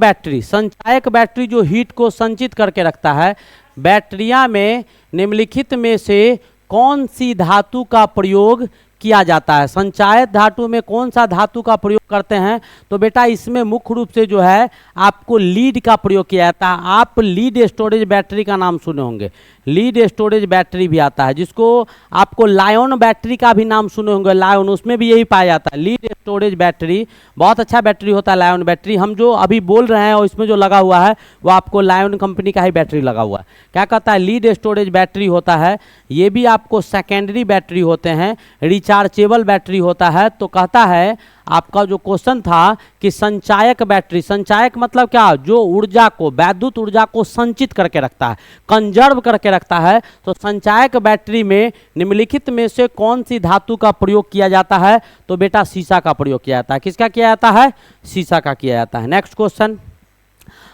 बैटरी जो हीट को संचित करके रखता है, बैटरिया में निम्नलिखित में से कौन सी धातु का प्रयोग किया जाता है? संचायक धातु में कौन सा धातु का प्रयोग करते हैं? तो बेटा इसमें मुख्य रूप से जो है आपको लीड का प्रयोग किया जाता है। आप लीड स्टोरेज बैटरी का नाम सुने होंगे, लीड स्टोरेज बैटरी भी आता है, जिसको आपको लायन बैटरी का भी नाम सुने होंगे, लायन, उसमें भी यही पाया जाता है। लीड स्टोरेज बैटरी बहुत अच्छा बैटरी होता है, लायन बैटरी। हम जो अभी बोल रहे हैं और इसमें जो लगा हुआ है वो आपको लायन कंपनी का ही बैटरी लगा हुआ है। क्या कहता है? लीड स्टोरेज बैटरी होता है। ये भी आपको सेकेंडरी बैटरी होते हैं, रिचार्जेबल बैटरी होता है। तो कहता है आपका जो क्वेश्चन था कि संचायक बैटरी, संचायक मतलब क्या? जो ऊर्जा को, वैद्युत ऊर्जा को संचित करके रखता है, कंजर्व करके रखता है। तो संचायक बैटरी में निम्नलिखित में से कौन सी धातु का प्रयोग किया जाता है? तो बेटा सीसा का प्रयोग किया जाता है। किसका किया जाता है? सीसा का किया जाता है। नेक्स्ट क्वेश्चन,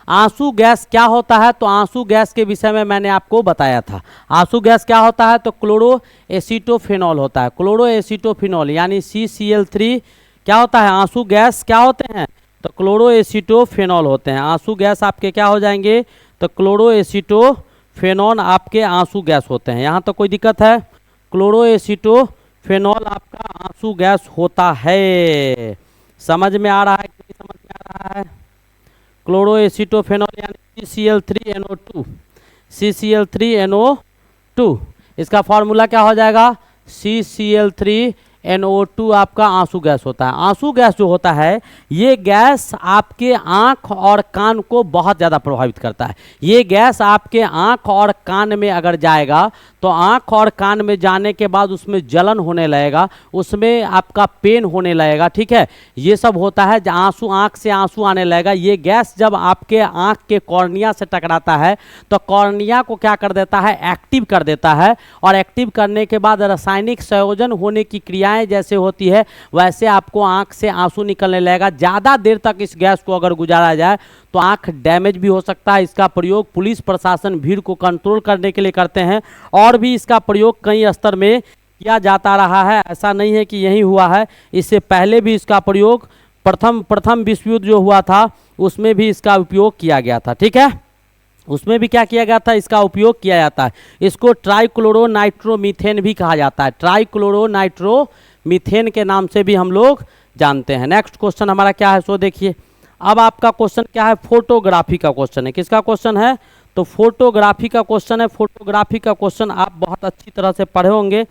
आंसू गैस क्या होता है? तो आंसू गैस के विषय में मैंने आपको बताया था। आंसू गैस क्या होता है? तो क्लोरो एसीटोफेनॉल होता है। क्लोरो एसीटोफेनॉल यानी CCl3 क्या होता है? आंसू गैस क्या होते हैं? तो क्लोरो एसीटोफेनॉल होते हैं। आंसू गैस आपके क्या हो जाएंगे? तो क्लोरो एसीटोफेनॉल आपके आंसू गैस होते हैं। यहाँ तो कोई दिक्कत है? क्लोरो एसीटोफेनॉल आपका आंसू गैस होता है। समझ में आ रहा है कि नहीं समझ में आ रहा है? क्लोरो एसीटोफेनॉल यानी CCl3NO2, CCl3NO2, इसका फॉर्मूला क्या हो जाएगा? CCl3NO2 आपका आंसू गैस होता है। आंसू गैस जो होता है ये गैस आपके आँख और कान को बहुत ज़्यादा प्रभावित करता है। ये गैस आपके आँख और कान में अगर जाएगा तो आँख और कान में जाने के बाद उसमें जलन होने लगेगा, उसमें आपका पेन होने लगेगा। ठीक है, ये सब होता है। आंसू, आँख से आंसू आने लगेगा। ये गैस जब आपके आँख के कॉर्निया से टकराता है तो कॉर्निया को क्या कर देता है? एक्टिव कर देता है। और एक्टिव करने के बाद रासायनिक संयोजन होने की क्रियाएं जैसे होती है वैसे आपको आँख से आंसू निकलने लगेगा। ज़्यादा देर तक इस गैस को अगर गुजारा जाए तो आँख डैमेज भी हो सकता है। इसका प्रयोग पुलिस प्रशासन भीड़ को कंट्रोल करने के लिए करते हैं और भी इसका प्रयोग कई स्तर में किया जाता रहा है। ऐसा नहीं है कि यही हुआ है, इससे पहले भी इसका प्रयोग प्रथम विश्व युद्ध जो हुआ था उसमें भी इसका उपयोग किया गया था। ठीक है, उसमें भी क्या किया गया था? इसका उपयोग किया जाता है। इसको ट्राइक्लोरोनाइट्रोमीथेन भी कहा जाता है। ट्राइक्लोरोनाइट्रोमीथेन के नाम से भी हम लोग जानते हैं। नेक्स्ट क्वेश्चन हमारा क्या है सो देखिए। अब आपका क्वेश्चन क्या है? फोटोग्राफी का क्वेश्चन है। किसका क्वेश्चन है? तो फोटोग्राफी का क्वेश्चन है। फोटोग्राफी का क्वेश्चन आप बहुत अच्छी तरह से पढ़े होंगे।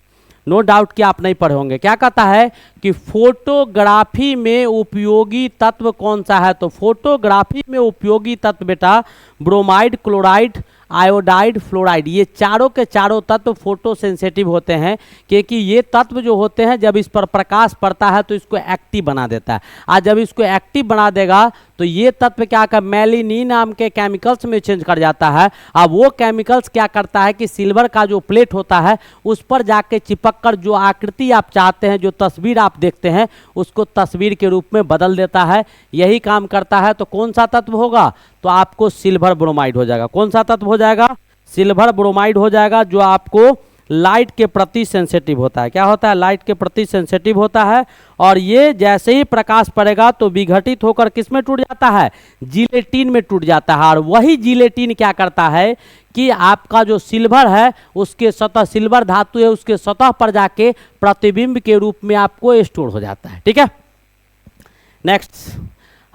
नो डाउट कि आप नहीं पढ़े होंगे। क्या कहता है कि फोटोग्राफी में उपयोगी तत्व कौन सा है? तो फोटोग्राफी में उपयोगी तत्व बेटा ब्रोमाइड, क्लोराइड, आयोडाइड, फ्लोराइड, ये चारों के चारों तत्व फोटो सेंसिटिव होते हैं, क्योंकि ये तत्व जो होते हैं जब इस पर प्रकाश पड़ता है तो इसको एक्टिव बना देता है। आज जब इसको एक्टिव बना देगा तो ये तत्व क्या कर मेलिनी नाम के केमिकल्स में चेंज कर जाता है। अब वो केमिकल्स क्या करता है कि सिल्वर का जो प्लेट होता है उस पर जाके चिपक कर जो आकृति आप चाहते हैं, जो तस्वीर आप देखते हैं, उसको तस्वीर के रूप में बदल देता है। यही काम करता है। तो कौन सा तत्व होगा? तो आपको सिल्वर ब्रोमाइड हो जाएगा। कौन सा तत्व हो जाएगा? सिल्वर ब्रोमाइड हो जाएगा, जो आपको लाइट के प्रति सेंसिटिव होता है। क्या होता है? लाइट के प्रति सेंसिटिव होता है। और ये जैसे ही प्रकाश पड़ेगा तो विघटित होकर किस में टूट जाता है? जिलेटिन में टूट जाता है। और वही जिलेटिन क्या करता है कि आपका जो सिल्वर है उसके सतह, सिल्वर धातु है उसके सतह पर जाके प्रतिबिंब के रूप में आपको स्टोर हो जाता है। ठीक है, नेक्स्ट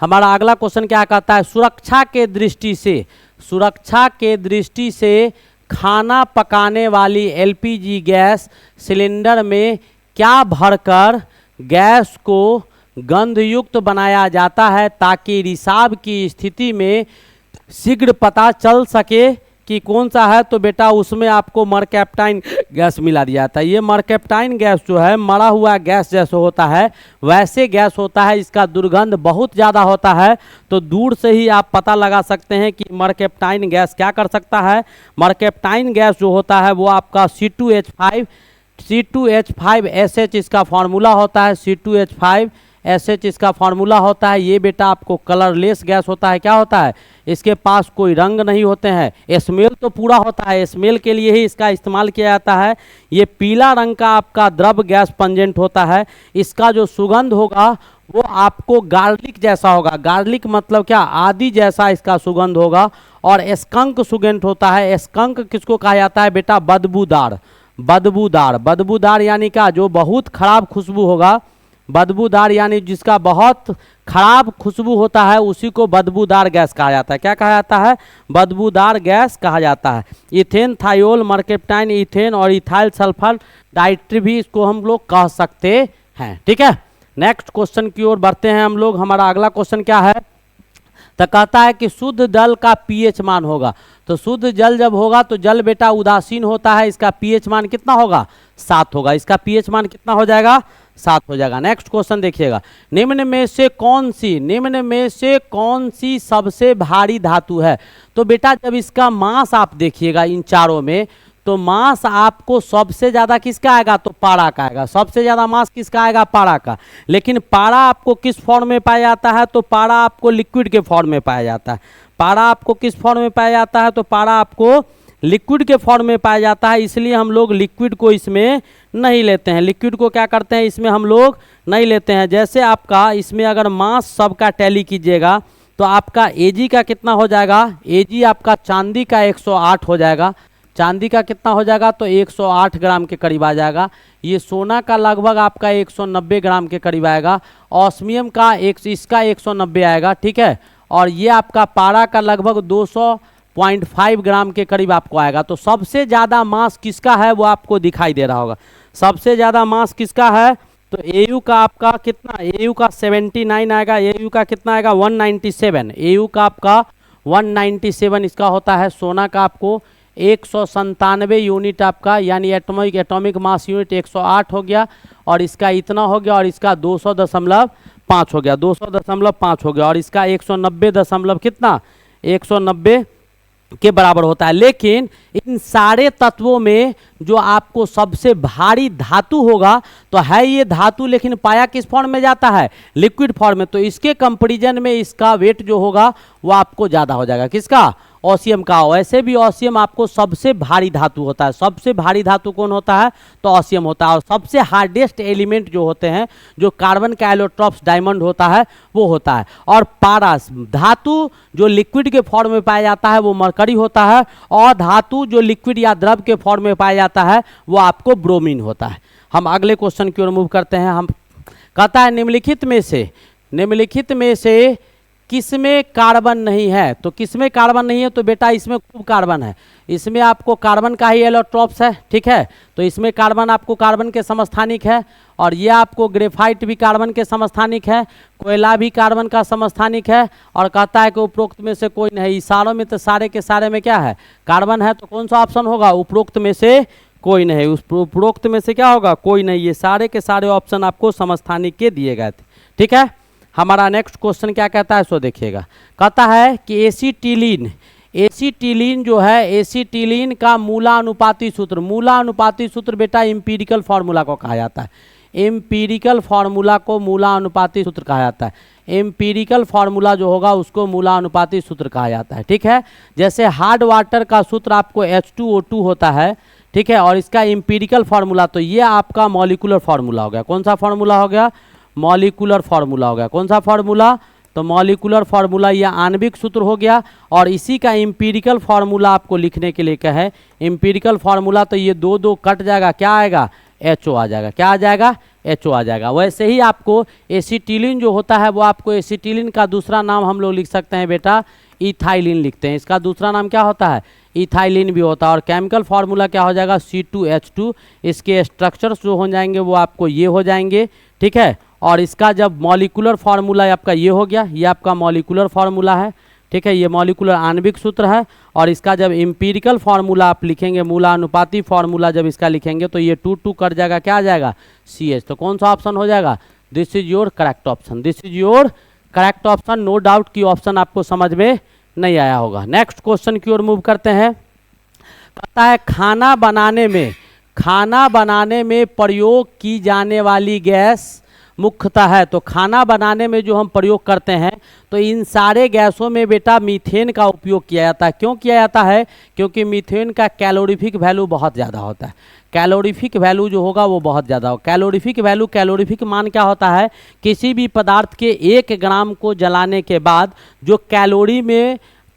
हमारा अगला क्वेश्चन क्या कहता है? सुरक्षा के दृष्टि से, सुरक्षा के दृष्टि से खाना पकाने वाली एलपीजी गैस सिलेंडर में क्या भरकर गैस को गंधयुक्त बनाया जाता है ताकि रिसाव की स्थिति में शीघ्र पता चल सके कि कौन सा है? तो बेटा उसमें आपको मरकैप्टाइन गैस मिला दिया था। ये मरकैप्टाइन गैस जो है मरा हुआ गैस जैसे होता है वैसे गैस होता है। इसका दुर्गंध बहुत ज़्यादा होता है, तो दूर से ही आप पता लगा सकते हैं कि मरकैप्टाइन गैस क्या कर सकता है। मरकैप्टाइन गैस जो होता है वो आपका C2H5SH इसका फार्मूला होता है। C2H5SH इसका फार्मूला होता है। ये बेटा आपको कलरलेस गैस होता है। क्या होता है? इसके पास कोई रंग नहीं होते हैं। स्मेल तो पूरा होता है, स्मेल के लिए ही इसका इस्तेमाल किया जाता है। ये पीला रंग का आपका द्रव गैस पंजेंट होता है। इसका जो सुगंध होगा वो आपको गार्लिक जैसा होगा। गार्लिक मतलब क्या? आदि जैसा इसका सुगंध होगा। और स्कंक सुगंध होता है। स्कंक किसको कहा जाता है बेटा? बदबूदार। बदबूदार, बदबूदार यानी क्या? जो बहुत खराब खुशबू होगा। बदबूदार यानी जिसका बहुत खराब खुशबू होता है उसी को बदबूदार गैस कहा जाता है। क्या कहा जाता है? बदबूदार गैस कहा जाता है। इथेन, थायोल, मरकैप्टाइन, इथेन और इथाइल सल्फर डाइट्री भी इसको हम लोग कह सकते हैं। ठीक है, नेक्स्ट क्वेश्चन की ओर बढ़ते हैं हम लोग। हमारा अगला क्वेश्चन क्या है? तो कहता है कि शुद्ध जल का पीएच मान होगा। तो शुद्ध जल जब होगा तो जल बेटा उदासीन होता है, इसका पीएच मान कितना होगा? 7 होगा। इसका पीएच मान कितना हो जाएगा? 7 हो जाएगा। नेक्स्ट क्वेश्चन देखिएगा, निम्न में से कौन सी सबसे भारी धातु है? तो बेटा जब इसका मास आप देखिएगा इन चारों में, तो मास आपको सबसे ज़्यादा किसका आएगा? तो पारा का आएगा। सबसे ज़्यादा मास किसका आएगा? पारा का। लेकिन पारा आपको किस फॉर्म में पाया जाता है? तो पारा आपको लिक्विड के फॉर्म में पाया जाता है। पारा आपको किस फॉर्म में पाया जाता है? तो पारा आपको लिक्विड के फॉर्म में पाया जाता है। इसलिए हम लोग लिक्विड को इसमें नहीं लेते हैं। लिक्विड को क्या करते हैं? इसमें हम लोग नहीं लेते हैं। जैसे आपका इसमें अगर मास सबका टैली कीजिएगा तो आपका Ag का कितना हो जाएगा? Ag आपका चांदी का 108 हो जाएगा। चांदी का कितना हो जाएगा? तो 108 ग्राम के करीब आ जाएगा। ये सोना का लगभग आपका 190 ग्राम के करीब आएगा। ऑस्मियम का इसका 190 आएगा। ठीक है, और ये आपका पारा का लगभग 200.5 ग्राम के करीब आपको आएगा। तो सबसे ज़्यादा मास किसका है वो आपको दिखाई दे रहा होगा। सबसे ज़्यादा मास किसका है? तो Au का आपका कितना? Au का 79 आएगा। Au का कितना आएगा? 197। Au का आपका 197 इसका होता है। सोना का आपको 197 यूनिट आपका, यानी एटॉमिक मास यूनिट 108 हो गया। और इसका इतना हो गया, और इसका 200.5 हो गया। 200.5 हो गया। और इसका 190 दशमलव कितना? 190 के बराबर होता है। लेकिन इन सारे तत्वों में जो आपको सबसे भारी धातु होगा तो है ये धातु, लेकिन पाया किस फॉर्म में जाता है? लिक्विड फॉर्म में। तो इसके कंपैरिजन में इसका वेट जो होगा वो आपको ज़्यादा हो जाएगा। किसका? ऑसियम का। वैसे भी ऑसियम आपको सबसे भारी धातु होता है। सबसे भारी धातु कौन होता है? तो ऑसियम होता है। और सबसे हार्डेस्ट एलिमेंट जो होते हैं, जो कार्बन का एलोट्रॉप्स डायमंड होता है वो होता है। और पारस धातु जो लिक्विड के फॉर्म में पाया जाता है वो मरकरी होता है। और धातु जो लिक्विड या द्रव के फॉर्म में पाया जाता है वो आपको ब्रोमीन होता है। हम अगले क्वेश्चन की ओर मूव करते हैं। हम कहता है निम्नलिखित में से किसमें कार्बन नहीं है? तो किसमें कार्बन नहीं है? तो बेटा इसमें खूब कार्बन है। इसमें आपको कार्बन का ही एलोट्रॉप्स है, ठीक है। तो इसमें कार्बन आपको कार्बन के समस्थानिक है, और ये आपको ग्रेफाइट भी कार्बन के समस्थानिक है, कोयला भी कार्बन का समस्थानिक है, और कहता है कि उपरोक्त में से कोई नहीं। इशारों में तो सारे के सारे में क्या है, कार्बन है, तो कौन सा ऑप्शन होगा, उपरोक्त में से कोई नहीं। उस उपरोक्त में से क्या होगा, कोई नहीं। ये सारे के सारे ऑप्शन आपको समस्थानिक के दिए गए थे, ठीक है। हमारा नेक्स्ट क्वेश्चन क्या कहता है सो देखिएगा। कहता है कि एसीटिलीन, एसीटिलीन जो है, एसीटिलीन का मूलानुपाती सूत्र, मूलानुपाती सूत्र बेटा एम्पिरिकल फार्मूला को कहा जाता है। एम्पिरिकल फार्मूला को मूलानुपाती सूत्र कहा जाता है। एम्पिरिकल फार्मूला जो होगा उसको मूलानुपाती सूत्र कहा जाता है, ठीक है। जैसे हार्ड वाटर का सूत्र आपको H2O2 होता है, ठीक है, और इसका एम्पिरिकल फार्मूला, तो ये आपका मॉलिक्यूलर फार्मूला हो गया। कौन सा फार्मूला हो गया, मॉलिक्यूलर फार्मूला हो गया। कौन सा फार्मूला, तो मॉलिक्यूलर फार्मूला, ये आणविक सूत्र हो गया। और इसी का एम्पिरिकल फार्मूला आपको लिखने के लिए क्या है, एम्पिरिकल फार्मूला, तो ये दो दो कट जाएगा, क्या आएगा, HO आ जाएगा। क्या आ जाएगा, HO आ जाएगा। वैसे ही आपको एसीटिलीन जो होता है वो आपको एसीटिलीन का दूसरा नाम हम लोग लिख सकते हैं बेटा, इथाइलिन लिखते हैं। इसका दूसरा नाम क्या होता है, इथाइलिन भी होता है। और केमिकल फार्मूला क्या हो जाएगा, C2H2। इसके स्ट्रक्चर्स जो हो जाएंगे वो आपको ये हो जाएंगे, ठीक है। और इसका जब मॉलिक्यूलर फार्मूला आपका ये हो गया, ये आपका मॉलिक्यूलर फार्मूला है, ठीक है, ये मॉलिक्यूलर आणविक सूत्र है। और इसका जब एम्पिरिकल फार्मूला आप लिखेंगे, मूलानुपाती फार्मूला जब इसका लिखेंगे, तो ये 2 कट जाएगा, क्या आ जाएगा, CH। तो कौन सा ऑप्शन हो जाएगा, this is your correct option, this is your correct option. No doubt कि ऑप्शन आपको समझ में नहीं आया होगा। नेक्स्ट क्वेश्चन की ओर मूव करते हैं। कहता है खाना बनाने में प्रयोग की जाने वाली गैस मुख्यतः है। तो खाना बनाने में जो हम प्रयोग करते हैं, तो इन सारे गैसों में बेटा मीथेन का उपयोग किया जाता है। क्यों किया जाता है, क्योंकि मीथेन का कैलोरीफिक वैल्यू बहुत ज़्यादा होता है। कैलोरीफिक वैल्यू जो होगा वो बहुत ज़्यादा होगा। कैलोरीफिक वैल्यू, कैलोरीफिक मान क्या होता है, किसी भी पदार्थ के 1 ग्राम को जलाने के बाद जो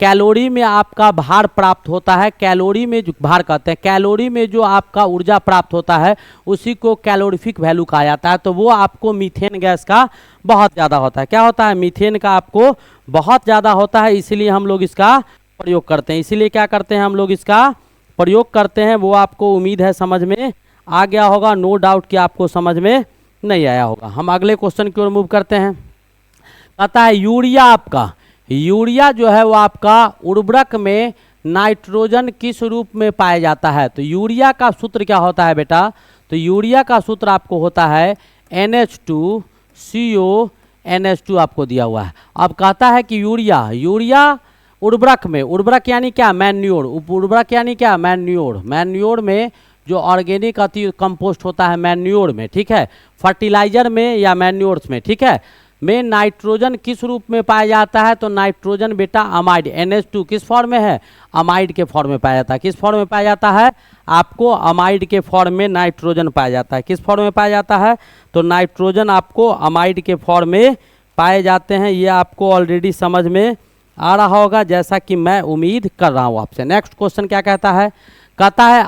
कैलोरी में आपका भार प्राप्त होता है, कैलोरी में जो भार कहते हैं, कैलोरी में जो आपका ऊर्जा प्राप्त होता है उसी को कैलोरीफिक वैल्यू कहा जाता है। तो वो आपको मीथेन गैस का बहुत ज़्यादा होता है। क्या होता है, मीथेन का आपको बहुत ज़्यादा होता है, इसलिए हम लोग इसका प्रयोग करते हैं। इसीलिए क्या करते हैं हम लोग इसका प्रयोग करते हैं। वो आपको उम्मीद है समझ में आ गया होगा। नो डाउट कि आपको समझ में नहीं आया होगा। हम अगले क्वेश्चन की ओर मूव करते हैं। कहता है यूरिया, आपका यूरिया जो है वो आपका उर्वरक में नाइट्रोजन किस रूप में पाया जाता है। तो यूरिया का सूत्र क्या होता है बेटा, तो यूरिया का सूत्र आपको होता है NH2CO NH2 आपको दिया हुआ है। अब कहता है कि यूरिया उर्वरक में, उर्वरक यानी क्या, मैन्योर, उर्वरक यानी क्या, मैन्योर में जो ऑर्गेनिक अति कंपोस्ट होता है मैन्योर में, ठीक है, फर्टिलाइजर में या मैन्योर्स में, ठीक है, में नाइट्रोजन किस रूप में पाया जाता है। तो नाइट्रोजन बेटा अमाइड, NH2 किस फॉर्म में है, अमाइड के फॉर्म में पाया जाता है। किस फॉर्म में पाया जाता है, आपको अमाइड के फॉर्म में नाइट्रोजन पाया जाता है। किस फॉर्म में पाया जाता है, तो नाइट्रोजन आपको अमाइड के फॉर्म में पाए जाते हैं। ये आपको ऑलरेडी समझ में आ रहा होगा, जैसा कि मैं उम्मीद कर रहा हूँ आपसे। नेक्स्ट क्वेश्चन क्या कहता है, कहता है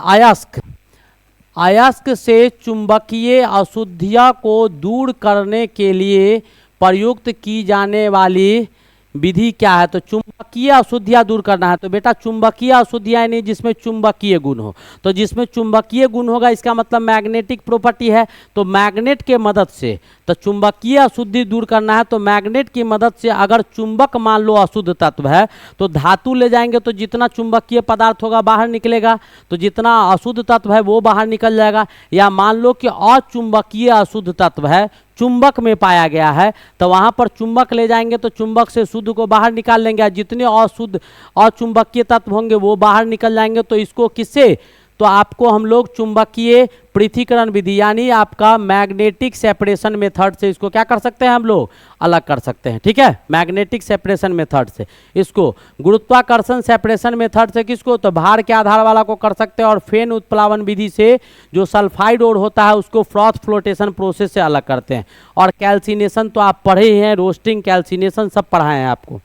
अयस्क से चुंबकीय अशुद्धियाँ को दूर करने के लिए प्रयुक्त की जाने वाली विधि क्या है। तो चुंबकीय अशुद्धियाँ दूर करना है, तो बेटा चुंबकीय अशुद्धियाँ यानी जिसमें चुंबकीय गुण हो। तो जिसमें चुंबकीय गुण होगा इसका मतलब मैग्नेटिक प्रॉपर्टी है। तो मैग्नेट के मदद से, तो चुंबकीय अशुद्धि दूर करना है, तो मैग्नेट की मदद से अगर चुंबक मान लो अशुद्ध तत्व है तो धातु ले जाएंगे तो जितना चुंबकीय पदार्थ होगा बाहर निकलेगा, तो जितना अशुद्ध तत्व है वो बाहर निकल जाएगा। या मान लो कि अचुंबकीय अशुद्ध तत्व है, चुंबक में पाया गया है, तो वहाँ पर चुंबक ले जाएंगे तो चुंबक से शुद्ध को बाहर निकाल लेंगे। जितने अशुद्ध अचुंबकीय तत्व होंगे वो बाहर निकल जाएंगे। तो इसको किससे, तो आपको हम लोग चुंबकीय पृथक्करण विधि यानी आपका मैग्नेटिक सेपरेशन मेथड से इसको क्या कर सकते हैं, हम लोग अलग कर सकते हैं, ठीक है। मैग्नेटिक सेपरेशन मेथड से इसको, गुरुत्वाकर्षण सेपरेशन मेथड से किसको, तो भार के आधार वाला को कर सकते हैं। और फेन उत्प्लावन विधि से जो सल्फाइड ओर होता है उसको फ्रॉथ फ्लोटेशन प्रोसेस से अलग करते हैं। और कैल्सिनेशन तो आप पढ़े ही हैं, रोस्टिंग, कैल्सिनेशन सब पढ़ाए हैं आपको।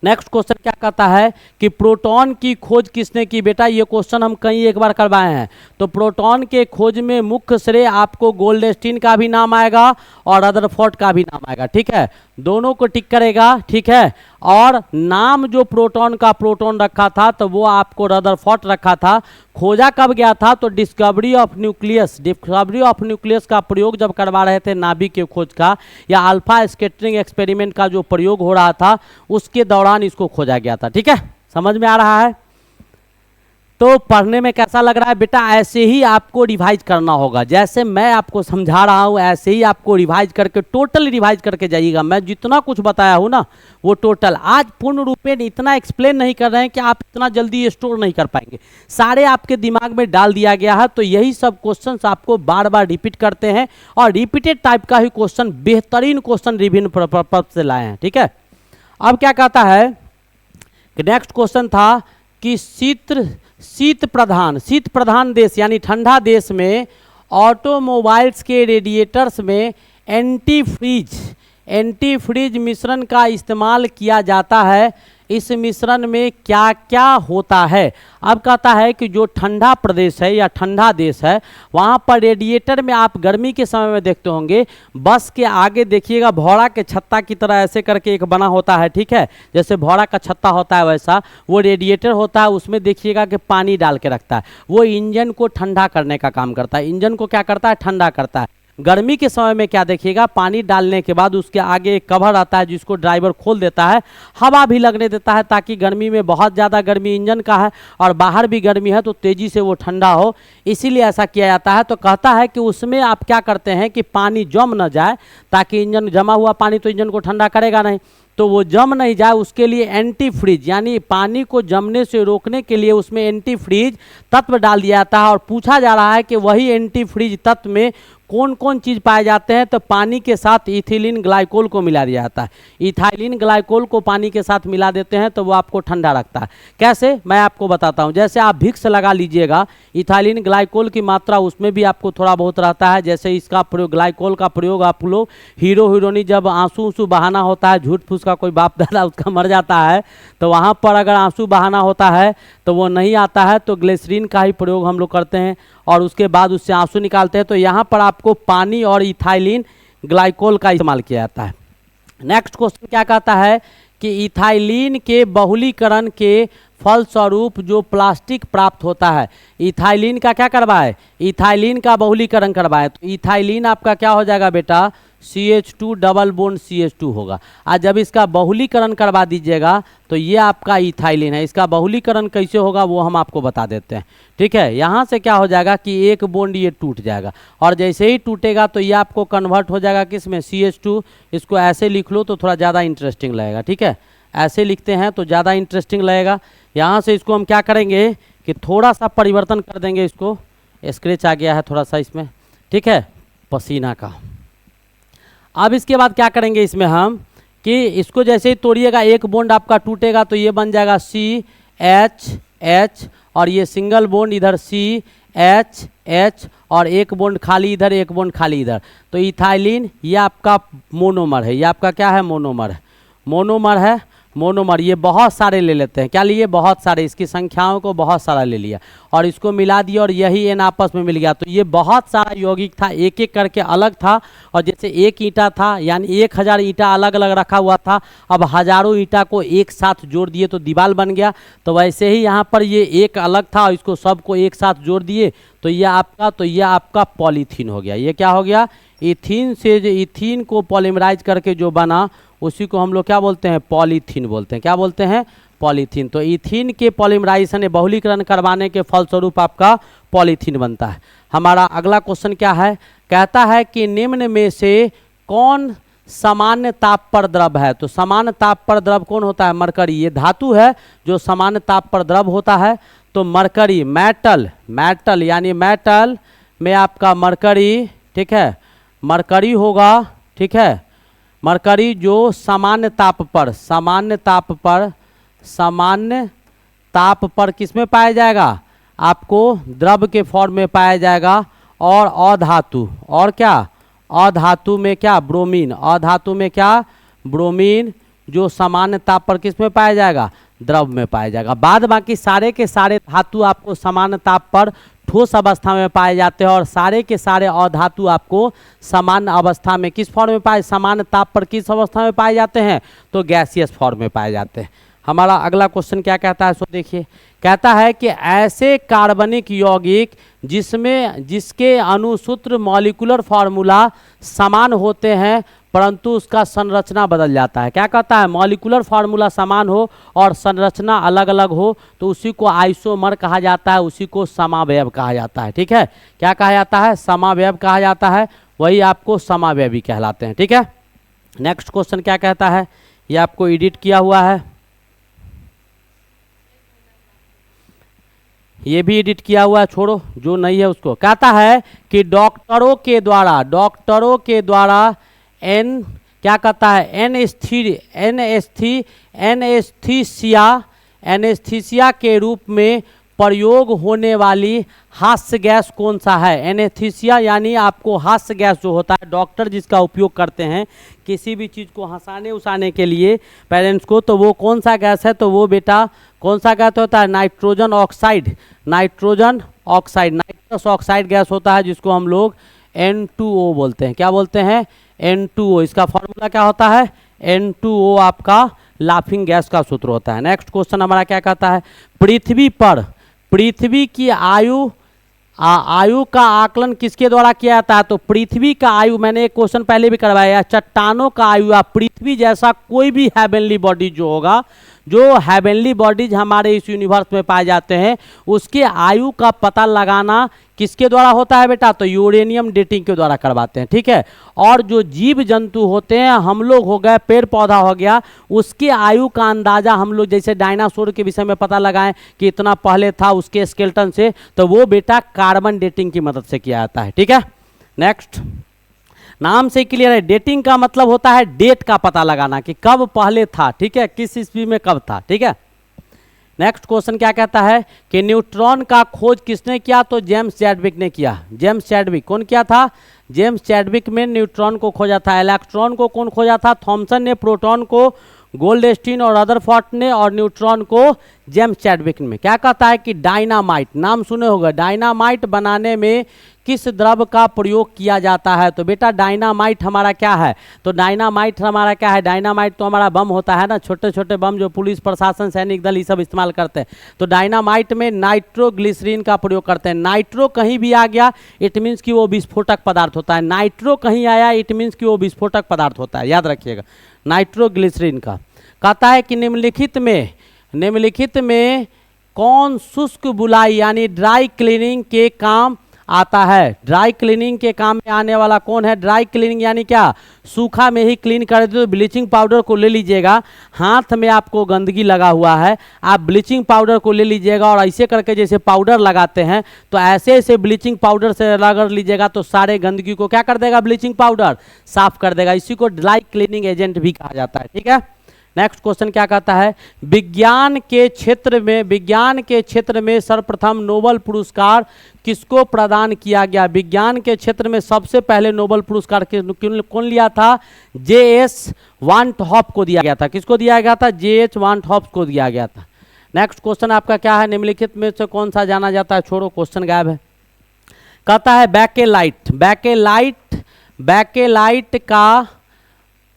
नेक्स्ट क्वेश्चन क्या कहता है कि प्रोटॉन की खोज किसने की। बेटा ये क्वेश्चन हम कहीं एक बार करवाए हैं। तो प्रोटॉन के खोज में मुख्य श्रेय आपको गोल्डस्टीन का भी नाम आएगा और रदरफोर्ड का भी नाम आएगा, ठीक है। दोनों को टिक करेगा, ठीक है। और नाम जो प्रोटॉन का प्रोटॉन रखा था तो वो आपको रदरफोर्ड रखा था। खोजा कब गया था तो डिस्कवरी ऑफ न्यूक्लियस का प्रयोग जब करवा रहे थे नाभिक के खोज का, या अल्फा स्कैटरिंग एक्सपेरिमेंट का जो प्रयोग हो रहा था उसके दौरान इसको खोजा गया था, ठीक है। समझ में आ रहा है? तो पढ़ने में कैसा लग रहा है बेटा? ऐसे ही आपको रिवाइज करना होगा, जैसे मैं आपको समझा रहा हूं ऐसे ही आपको रिवाइज करके, टोटल रिवाइज करके जाइएगा। मैं जितना कुछ बताया हूं ना वो टोटल, आज पूर्ण रूप में इतना एक्सप्लेन नहीं कर रहे हैं कि आप इतना जल्दी स्टोर नहीं कर पाएंगे, सारे आपके दिमाग में डाल दिया गया है। तो यही सब क्वेश्चन आपको बार बार रिपीट करते हैं, और रिपीटेड टाइप का ही क्वेश्चन, बेहतरीन क्वेश्चन विभिन्न पर्पज से लाए हैं, ठीक है। अब क्या कहता है कि नेक्स्ट क्वेश्चन था कि शीत प्रधान देश यानी ठंडा देश में ऑटोमोबाइल्स के रेडिएटर्स में एंटी फ्रीज मिश्रण का इस्तेमाल किया जाता है। इस मिश्रण में क्या क्या होता है? अब कहता है कि जो ठंडा प्रदेश है या ठंडा देश है वहाँ पर रेडिएटर में, आप गर्मी के समय में देखते होंगे बस के आगे देखिएगा भौरा के छत्ता की तरह ऐसे करके एक बना होता है, ठीक है। जैसे भौरा का छत्ता होता है वैसा वो रेडिएटर होता है, उसमें देखिएगा कि पानी डाल के रखता है। वो इंजन को ठंडा करने का काम करता है, इंजन को क्या करता है? ठंडा करता है। गर्मी के समय में क्या देखिएगा, पानी डालने के बाद उसके आगे एक कवर आता है जिसको ड्राइवर खोल देता है, हवा भी लगने देता है, ताकि गर्मी में बहुत ज़्यादा गर्मी इंजन का है और बाहर भी गर्मी है तो तेज़ी से वो ठंडा हो, इसीलिए ऐसा किया जाता है। तो कहता है कि उसमें आप क्या करते हैं कि पानी जम न जाए, ताकि इंजन, जमा हुआ पानी तो इंजन को ठंडा करेगा नहीं, तो वो जम नहीं जाए उसके लिए एंटी फ्रीज यानी पानी को जमने से रोकने के लिए उसमें एंटी फ्रीज तत्व डाल दिया जाता है। और पूछा जा रहा है कि वही एंटी फ्रीज तत्व में कौन कौन चीज़ पाए जाते हैं, तो पानी के साथ इथिलीन ग्लाइकोल को मिला दिया जाता है। इथाइलिन ग्लाइकोल को पानी के साथ मिला देते हैं तो वो आपको ठंडा रखता है। कैसे? मैं आपको बताता हूं। जैसे आप विक्स लगा लीजिएगा, इथाइलिन ग्लाइकोल की मात्रा उसमें भी आपको थोड़ा बहुत रहता है। जैसे इसका प्रयोग, ग्लाइकोल का प्रयोग आप लोग हीरो हीरोइनी जब आंसू बहाना होता है, झूठ फूस का कोई बाप दादा उसका मर जाता है तो वहाँ पर अगर आंसू बहाना होता है तो वो नहीं आता है, तो ग्लिसरीन का ही प्रयोग हम लोग करते हैं और उसके बाद उससे आंसू निकालते हैं। तो यहाँ पर आपको पानी और इथाइलिन ग्लाइकोल का इस्तेमाल किया जाता है। नेक्स्ट क्वेश्चन क्या कहता है कि इथाइलिन के बहुलीकरण के फलस्वरूप जो प्लास्टिक प्राप्त होता है, इथाइलिन का क्या करवाए? इथाइलिन का बहुलीकरण करवाए। तो इथाइलिन आपका क्या हो जाएगा बेटा? CH2 डबल बॉन्ड CH2 होगा। आज जब इसका बहुलीकरण करवा दीजिएगा तो ये आपका इथाइलिन है। इसका बहुलीकरण कैसे होगा वो हम आपको बता देते हैं, ठीक है। यहाँ से क्या हो जाएगा कि एक बॉन्ड ये टूट जाएगा, और जैसे ही टूटेगा तो ये आपको कन्वर्ट हो जाएगा किस में? CH2। इसको ऐसे लिख लो तो थोड़ा ज़्यादा इंटरेस्टिंग लगेगा, ठीक है। ऐसे लिखते हैं तो ज़्यादा इंटरेस्टिंग लगेगा। यहाँ से इसको हम क्या करेंगे कि थोड़ा सा परिवर्तन कर देंगे, इसको स्क्रैच आ गया है थोड़ा सा इसमें, ठीक है, पसीना का। अब इसके बाद क्या करेंगे इसमें हम कि इसको जैसे ही तोड़िएगा एक बॉन्ड आपका टूटेगा तो ये बन जाएगा CH, और ये सिंगल बॉन्ड इधर CH और एक बॉन्ड खाली इधर, एक बॉन्ड खाली इधर। तो इथाइलिन ये आपका मोनोमर है, ये आपका क्या है? मोनोमर है। मोनोमर है, मोनोमर ये बहुत सारे ले लेते हैं। क्या लिए? बहुत सारे, इसकी संख्याओं को बहुत सारा ले लिया और इसको मिला दिया और यही एन आपस में मिल गया। तो ये बहुत सारा यौगिक था, एक एक करके अलग था। और जैसे एक ईंटा था यानी 1000 ईंटा अलग अलग रखा हुआ था, अब हजारों ईंटा को एक साथ जोड़ दिए तो दीवार बन गया। तो वैसे ही यहाँ पर ये एक अलग था और इसको सबको एक साथ जोड़ दिए तो ये आपका पॉलीथीन हो गया। ये क्या हो गया? इथीन से जो इथीन को पॉलीमराइज करके जो बना उसी को हम लोग क्या बोलते हैं? पॉलीथीन बोलते हैं। क्या बोलते हैं? पॉलीथीन। तो इथीन के पॉलीमराइजेशन बहुलीकरण करवाने के फलस्वरूप आपका पॉलीथीन बनता है। हमारा अगला क्वेश्चन क्या है? कहता है कि निम्न में से कौन सामान्य ताप पर द्रव है? तो सामान्य ताप पर द्रव कौन होता है? मरकरी। ये धातु है जो सामान्य ताप पर द्रव होता है। तो मरकरी, मेटल यानी मेटल में आपका मरकरी, ठीक है, मरकरी होगा, ठीक है। मरकरी जो सामान्य ताप पर किस में पाया जाएगा? आपको द्रव के फॉर्म में पाया जाएगा। और अधातु, और क्या? अधातु में क्या? ब्रोमीन। अधातु में क्या? ब्रोमीन जो सामान्य ताप पर किस में पाया जाएगा? द्रव में पाया जाएगा। बाद बाकी सारे के सारे धातु आपको समान ताप पर ठोस अवस्था में पाए जाते हैं और सारे के सारे अधातु आपको समान अवस्था में किस फॉर्म में पाए, समान ताप पर किस अवस्था में पाए जाते हैं, तो गैसियस फॉर्म में पाए जाते हैं। हमारा अगला क्वेश्चन क्या कहता है, सो देखिए, कहता है कि ऐसे कार्बनिक यौगिक जिसके अणुसूत्र मॉलिक्यूलर फार्मूला समान होते हैं परंतु उसका संरचना बदल जाता है। क्या कहता है, मॉलिक्यूलर फार्मूला समान हो और संरचना अलग अलग हो तो उसी को आइसोमर कहा जाता है, उसी को समावयव कहा जाता है। ठीक है, क्या कहा जाता है, समावयव कहा जाता है, वही आपको समावयवी कहलाते हैं। ठीक है, नेक्स्ट क्वेश्चन क्या कहता है, ये आपको एडिट किया हुआ है, ये भी एडिट किया हुआ है, छोड़ो जो नहीं है उसको। कहता है कि डॉक्टरों के द्वारा क्या कहता है, एनेस्थीसिया के रूप में प्रयोग होने वाली हास्य गैस कौन सा है। एनेस्थीसिया यानी आपको हास्य गैस जो होता है, डॉक्टर जिसका उपयोग करते हैं किसी भी चीज़ को हंसाने उसाने के लिए पेरेंट्स को, तो वो कौन सा गैस है, तो वो बेटा कौन सा गैस होता है, nitrogen oxide, nitrous oxide gas होता है जिसको हम लोग N2O बोलते हैं। क्या बोलते हैं, N2O। इसका फॉर्मूला क्या होता है, N2O आपका लाफिंग गैस का सूत्र होता है। नेक्स्ट क्वेश्चन हमारा क्या कहता है, पृथ्वी की आयु का आकलन किसके द्वारा किया जाता है, तो पृथ्वी का आयु, मैंने एक क्वेश्चन पहले भी करवाया, चट्टानों का आयु या पृथ्वी जैसा कोई भी हेवनली बॉडी जो होगा, जो हेवनली बॉडीज हमारे इस यूनिवर्स में पाए जाते हैं, उसके आयु का पता लगाना किसके द्वारा होता है बेटा, तो यूरेनियम डेटिंग के द्वारा करवाते हैं। ठीक है, और जो जीव जंतु होते हैं, हम लोग हो गए, पेड़ पौधा हो गया, उसके आयु का अंदाजा हम लोग जैसे डायनासोर के विषय में पता लगाएं कि इतना पहले था उसके स्केलेटन से, तो वो बेटा कार्बन डेटिंग की मदद से किया जाता है। ठीक है, नेक्स्ट, नाम से क्लियर है, डेटिंग का मतलब होता है डेट का पता लगाना कि कब पहले था। ठीक है, किस ईस्वी में कब था। ठीक है, नेक्स्ट क्वेश्चन क्या कहता है कि न्यूट्रॉन का खोज किसने किया, तो जेम्स चैडविक ने किया। जेम्स चैडविक कौन किया था, जेम्स चैडविक में न्यूट्रॉन को खोजा था। इलेक्ट्रॉन को कौन खोजा था, थॉमसन ने। प्रोटॉन को गोल्डस्टीन और रदरफोर्ड ने, और न्यूट्रॉन को जेम्स चैडविक में। क्या कहता है कि डायनामाइट, नाम सुने होगा, डायनामाइट बनाने में किस द्रव का प्रयोग किया जाता है, तो बेटा डायनामाइट हमारा क्या है, तो डायनामाइट हमारा क्या है, डायनामाइट तो हमारा बम होता है ना, छोटे छोटे बम जो पुलिस प्रशासन सैनिक दल ये सब इस्तेमाल करते हैं। तो डायनामाइट में नाइट्रोग्लिसरीन का प्रयोग करते हैं। नाइट्रो कहीं भी आ गया इट मीन्स कि वो विस्फोटक पदार्थ होता है, नाइट्रो कहीं आया इट मीन्स कि वो विस्फोटक पदार्थ होता है, याद रखिएगा नाइट्रोग्लिसरीन का। कहता है कि निम्नलिखित में कौन शुष्क बुलाई यानी ड्राई क्लीनिंग के काम आता है। ड्राई क्लीनिंग के काम में आने वाला कौन है, ड्राई क्लीनिंग यानी क्या, सूखा में ही क्लीन कर दे। तो ब्लीचिंग पाउडर को ले लीजिएगा, हाथ में आपको गंदगी लगा हुआ है, आप ब्लीचिंग पाउडर को ले लीजिएगा और ऐसे करके जैसे पाउडर लगाते हैं तो ऐसे ऐसे ब्लीचिंग पाउडर से रगड़ लीजिएगा तो सारे गंदगी को क्या कर देगा, ब्लीचिंग पाउडर साफ कर देगा। इसी को ड्राई क्लीनिंग एजेंट भी कहा जाता है। ठीक है, नेक्स्ट क्वेश्चन क्या कहता है, विज्ञान के क्षेत्र में सर्वप्रथम नोबेल पुरस्कार किसको प्रदान किया गया। विज्ञान के क्षेत्र में सबसे पहले नोबेल पुरस्कार कौन लिया था, J.S. वान हॉप को दिया गया था। किसको दिया गया था, J.H. वान हॉप को दिया गया था। नेक्स्ट क्वेश्चन आपका क्या है, निम्नलिखित में से कौन सा जाना जाता है, छोड़ो क्वेश्चन गायब है। कहता है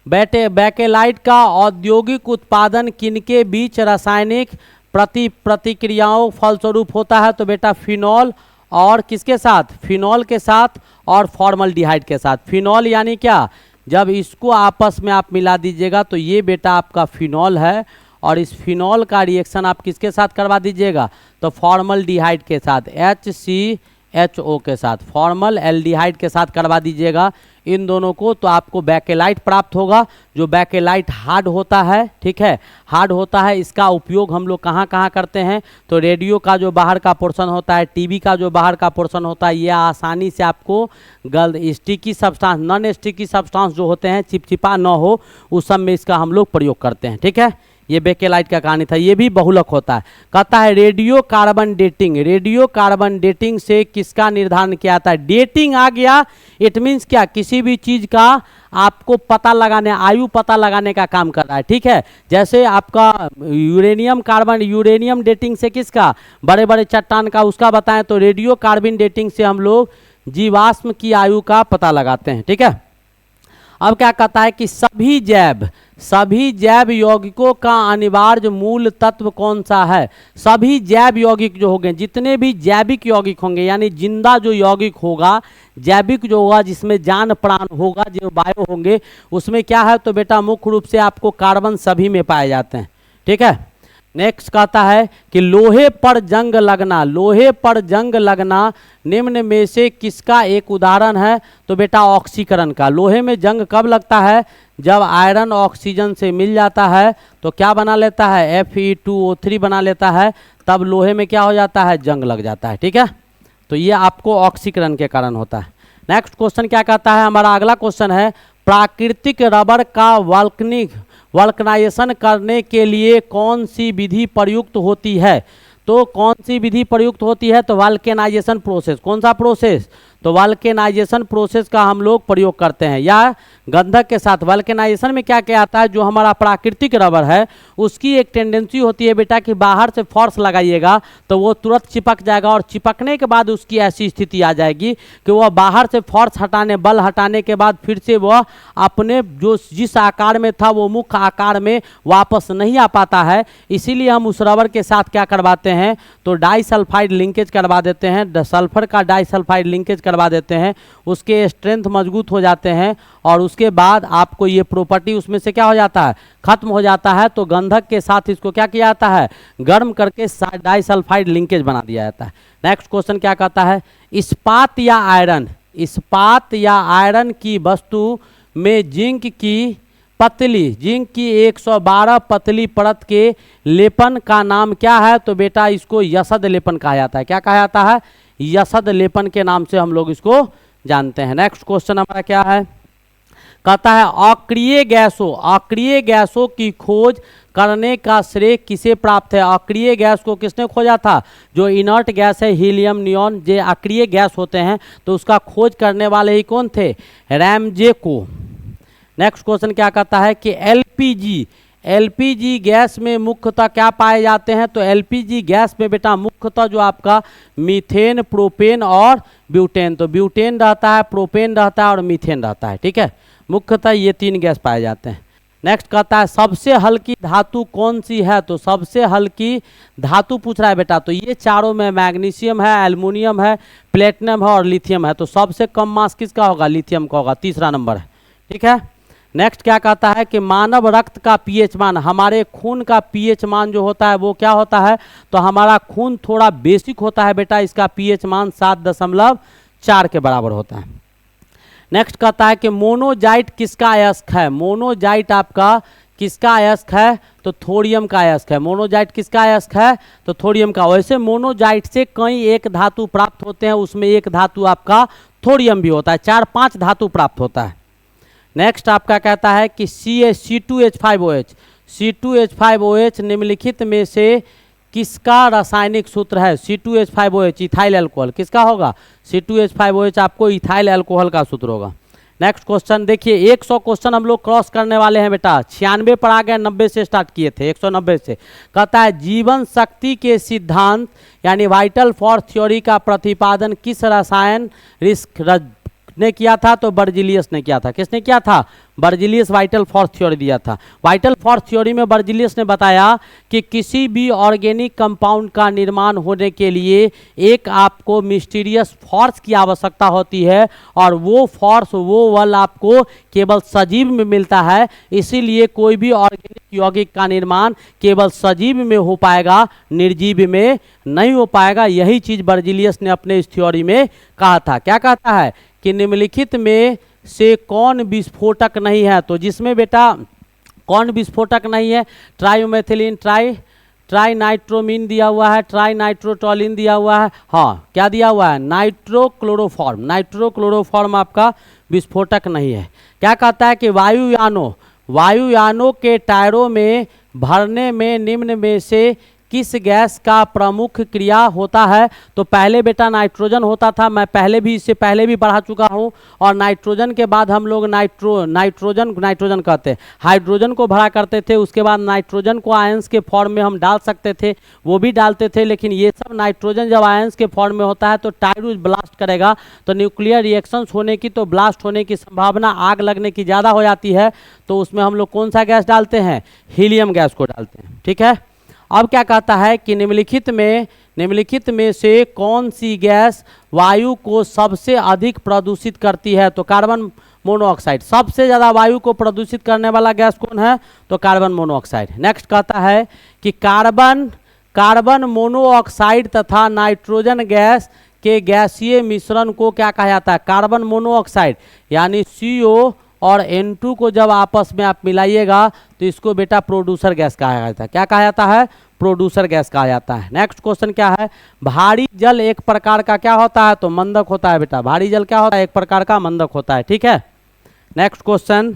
बैकेलाइट का औद्योगिक उत्पादन किनके बीच रासायनिक प्रतिक्रियाओं फलस्वरूप होता है, तो बेटा फिनॉल और किसके साथ, फिनॉल के साथ और फॉर्मल्डिहाइड के साथ। फिनॉल यानी क्या, जब इसको आपस में आप मिला दीजिएगा तो ये बेटा आपका फिनॉल है और इस फिनॉल का रिएक्शन आप किसके साथ करवा दीजिएगा, तो फॉर्मल्डिहाइड के साथ, HCHO के साथ, फॉर्मल एल्डिहाइड के साथ करवा दीजिएगा इन दोनों को, तो आपको बैकेलाइट प्राप्त होगा। जो बैकेलाइट हार्ड होता है, ठीक है, हार्ड होता है। इसका उपयोग हम लोग कहाँ कहाँ करते हैं, तो रेडियो का जो बाहर का पोर्शन होता है, टीवी का जो बाहर का पोर्शन होता है, ये आसानी से आपको sticky substance, non sticky substance जो होते हैं चिपचिपा ना हो, उस सब में इसका हम लोग प्रयोग करते हैं। ठीक है, ये बेकेलाइट का कहानी था, ये भी बहुलक होता है। कहता है radio carbon dating, radio carbon dating से किसका निर्धारण किया जाता है? डेटिंग आ गया, इट मीन्स क्या, किसी भी चीज का आपको पता लगाने, आयु पता लगाने का काम कर रहा है, ठीक है। जैसे आपका यूरेनियम कार्बन, यूरेनियम डेटिंग से किसका, बड़े बड़े चट्टान का, उसका बताएं तो रेडियो कार्बन डेटिंग से हम लोग जीवाश्म की आयु का पता लगाते हैं, ठीक है। अब क्या कहता है कि सभी जैव यौगिकों का अनिवार्य मूल तत्व कौन सा है? सभी जैव यौगिक जो होंगे, जितने भी जैविक यौगिक होंगे, यानी जिंदा जो यौगिक होगा, जैविक जो होगा, जिसमें जान प्राण होगा, जो बायो होंगे, उसमें क्या है तो बेटा मुख्य रूप से आपको कार्बन सभी में पाए जाते हैं, ठीक है। नेक्स्ट कहता है कि लोहे पर जंग लगना, लोहे पर जंग लगना निम्न में से किसका एक उदाहरण है? तो बेटा ऑक्सीकरण का। लोहे में जंग कब लगता है? जब आयरन ऑक्सीजन से मिल जाता है तो क्या बना लेता है? Fe2O3 बना लेता है, तब लोहे में क्या हो जाता है? जंग लग जाता है, ठीक है। तो ये आपको ऑक्सीकरण के कारण होता है। नेक्स्ट क्वेश्चन क्या कहता है? हमारा अगला क्वेश्चन है प्राकृतिक रबर का वल्कनाइजेशन करने के लिए कौन सी विधि प्रयुक्त होती है? तो कौन सी विधि प्रयुक्त होती है? तो वल्केनाइजेशन प्रोसेस। कौन सा प्रोसेस? तो वल्केनाइजेशन प्रोसेस का हम लोग प्रयोग करते हैं, या गंधक के साथ। वल्केनाइजेशन में क्या क्या आता है? जो हमारा प्राकृतिक रबर है उसकी एक टेंडेंसी होती है बेटा कि बाहर से फोर्स लगाइएगा तो वो तुरंत चिपक जाएगा, और चिपकने के बाद उसकी ऐसी स्थिति आ जाएगी कि वह बाहर से फोर्स हटाने, बल हटाने के बाद फिर से वह अपने जो जिस आकार में था वो मुख्य आकार में वापस नहीं आ पाता है। इसीलिए हम उस रबर के साथ क्या करवाते हैं तो डाइसल्फाइड लिंकेज करवा देते हैं, सल्फर का डाइसल्फाइड लिंकेज करवा देते हैं, उसके स्ट्रेंथ मजबूत हो जाते हैं, और उसके बाद आपको ये प्रॉपर्टी उसमें से क्या हो जाता है? खत्म हो जाता है। तो गंधक के साथ इसको क्या किया जाता है? गर्म करके डाइसल्फाइड लिंकेज बना दिया जाता है। नेक्स्ट क्वेश्चन क्या कहता है? इस्पात या आयरन, इस्पात या आयरन की वस्तु में जिंक की 112 पतली परत के लेपन का नाम क्या है? तो बेटा इसको यशद लेपन कहा जाता है। क्या कहा जाता है? यशद लेपन के नाम से हम लोग इसको जानते हैं। नेक्स्ट क्वेश्चन हमारा क्या है? कहता है अक्रिय गैसों की खोज करने का श्रेय किसे प्राप्त है? अक्रिय गैस को किसने खोजा था? जो इनर्ट गैस है हीलियम, नियॉन, जो अक्रिय गैस होते हैं तो उसका खोज करने वाले ही कौन थे? रैमजे को। नेक्स्ट क्वेश्चन क्या कहता है कि एलपीजी गैस में मुख्यतः क्या पाए जाते हैं? तो एलपीजी गैस में बेटा मुख्यतः जो आपका मीथेन, प्रोपेन और ब्यूटेन, तो ब्यूटेन रहता है, प्रोपेन रहता है और मीथेन रहता है, ठीक है। मुख्यतः ये 3 गैस पाए जाते हैं। नेक्स्ट कहता है सबसे हल्की धातु कौन सी है? तो सबसे हल्की धातु पूछ रहा है बेटा, तो ये चारों में मैग्नीशियम है, एल्युमिनियम है, प्लेटिनम है और लिथियम है। तो सबसे कम मास किसका होगा? लिथियम का होगा, तीसरा नंबर है, ठीक है। नेक्स्ट क्या कहता है कि मानव रक्त का पीएच मान, हमारे खून का पीएच मान जो होता है वो क्या होता है? तो हमारा खून थोड़ा बेसिक होता है बेटा, इसका पीएच मान 7.4 के बराबर होता है। नेक्स्ट कहता है कि मोनोजाइट किसका अयस्क है? मोनोजाइट आपका किसका अयस्क है? तो थोरियम का अयस्क है। मोनोजाइट किसका अयस्क है? तो थोरियम का। वैसे मोनोजाइट से कई एक धातु प्राप्त होते हैं, उसमें एक धातु आपका थोरियम भी होता है, 4-5 धातु प्राप्त होता है। नेक्स्ट आपका कहता है कि C2H5OH निम्नलिखित में से किसका रासायनिक सूत्र है? C2H5OH इथाइल अल्कोहल, किसका होगा? C2H5OH आपको इथाइल अल्कोहल का सूत्र होगा। नेक्स्ट क्वेश्चन देखिए, 100 क्वेश्चन हम लोग क्रॉस करने वाले हैं बेटा, 96 पर आ गए, 90 से स्टार्ट किए थे, 190 से। कहता है जीवन शक्ति के सिद्धांत यानी वाइटल फोर्स थ्योरी का प्रतिपादन किस रसायन रिस्क ने किया था? तो बर्जिलियस ने किया था। किसने किया था? बर्जिलियस वाइटल फोर्स थ्योरी दिया था। वाइटल फोर्स थ्योरी में बर्जिलियस ने बताया कि किसी भी ऑर्गेनिक कंपाउंड का निर्माण होने के लिए एक आपको मिस्टीरियस फोर्स की आवश्यकता होती है, और वो फोर्स, वो बल आपको केवल सजीव में मिलता है। इसीलिए कोई भी ऑर्गेनिक यौगिक का निर्माण केवल सजीव में हो पाएगा, निर्जीव में नहीं हो पाएगा। यही चीज़ बर्जिलियस ने अपने इस थ्योरी में कहा था। क्या कहता है कि निम्नलिखित में से कौन विस्फोटक नहीं है? तो जिसमें बेटा कौन विस्फोटक नहीं है? ट्राइमेथिलीन, ट्राई नाइट्रोमीन दिया हुआ है, ट्राई नाइट्रोटोलिन दिया हुआ है, हाँ क्या दिया हुआ है? नाइट्रोक्लोरोफॉर्म। नाइट्रोक्लोरोफॉर्म आपका विस्फोटक नहीं है। क्या कहता है कि वायुयानों के टायरों में भरने में निम्न में से किस गैस का प्रमुख क्रिया होता है? तो पहले बेटा नाइट्रोजन होता था, मैं पहले भी इससे पहले भी पढ़ा चुका हूं। और नाइट्रोजन के बाद हम लोग नाइट्रोजन कहते हैं, हाइड्रोजन को भरा करते थे। उसके बाद नाइट्रोजन को आयंस के फॉर्म में हम डाल सकते थे, वो भी डालते थे। लेकिन ये सब नाइट्रोजन जब आयंस के फॉर्म में होता है तो टाइरूज ब्लास्ट करेगा, तो न्यूक्लियर रिएक्शंस होने की, तो ब्लास्ट होने की संभावना, आग लगने की ज़्यादा हो जाती है। तो उसमें हम लोग कौन सा गैस डालते हैं? हीलियम गैस को डालते हैं। ठीक है, अब क्या कहता है कि निम्नलिखित में से कौन सी गैस वायु को सबसे अधिक प्रदूषित करती है? तो कार्बन मोनोऑक्साइड। सबसे ज़्यादा वायु को प्रदूषित करने वाला गैस कौन है? तो कार्बन मोनोऑक्साइड। नेक्स्ट कहता है कि कार्बन मोनोऑक्साइड तथा नाइट्रोजन गैस के गैसीय मिश्रण को क्या कहा जाता है? कार्बन मोनोऑक्साइड, यानी CO और N2 को जब आपस में आप मिलाइएगा तो इसको बेटा प्रोड्यूसर गैस कहा जाता है। क्या कहा जाता है? प्रोड्यूसर गैस कहा जाता है। नेक्स्ट क्वेश्चन क्या है? भारी जल एक प्रकार का क्या होता है? तो मंदक होता है बेटा। भारी जल क्या होता है? एक प्रकार का मंदक होता है। ठीक है, नेक्स्ट क्वेश्चन,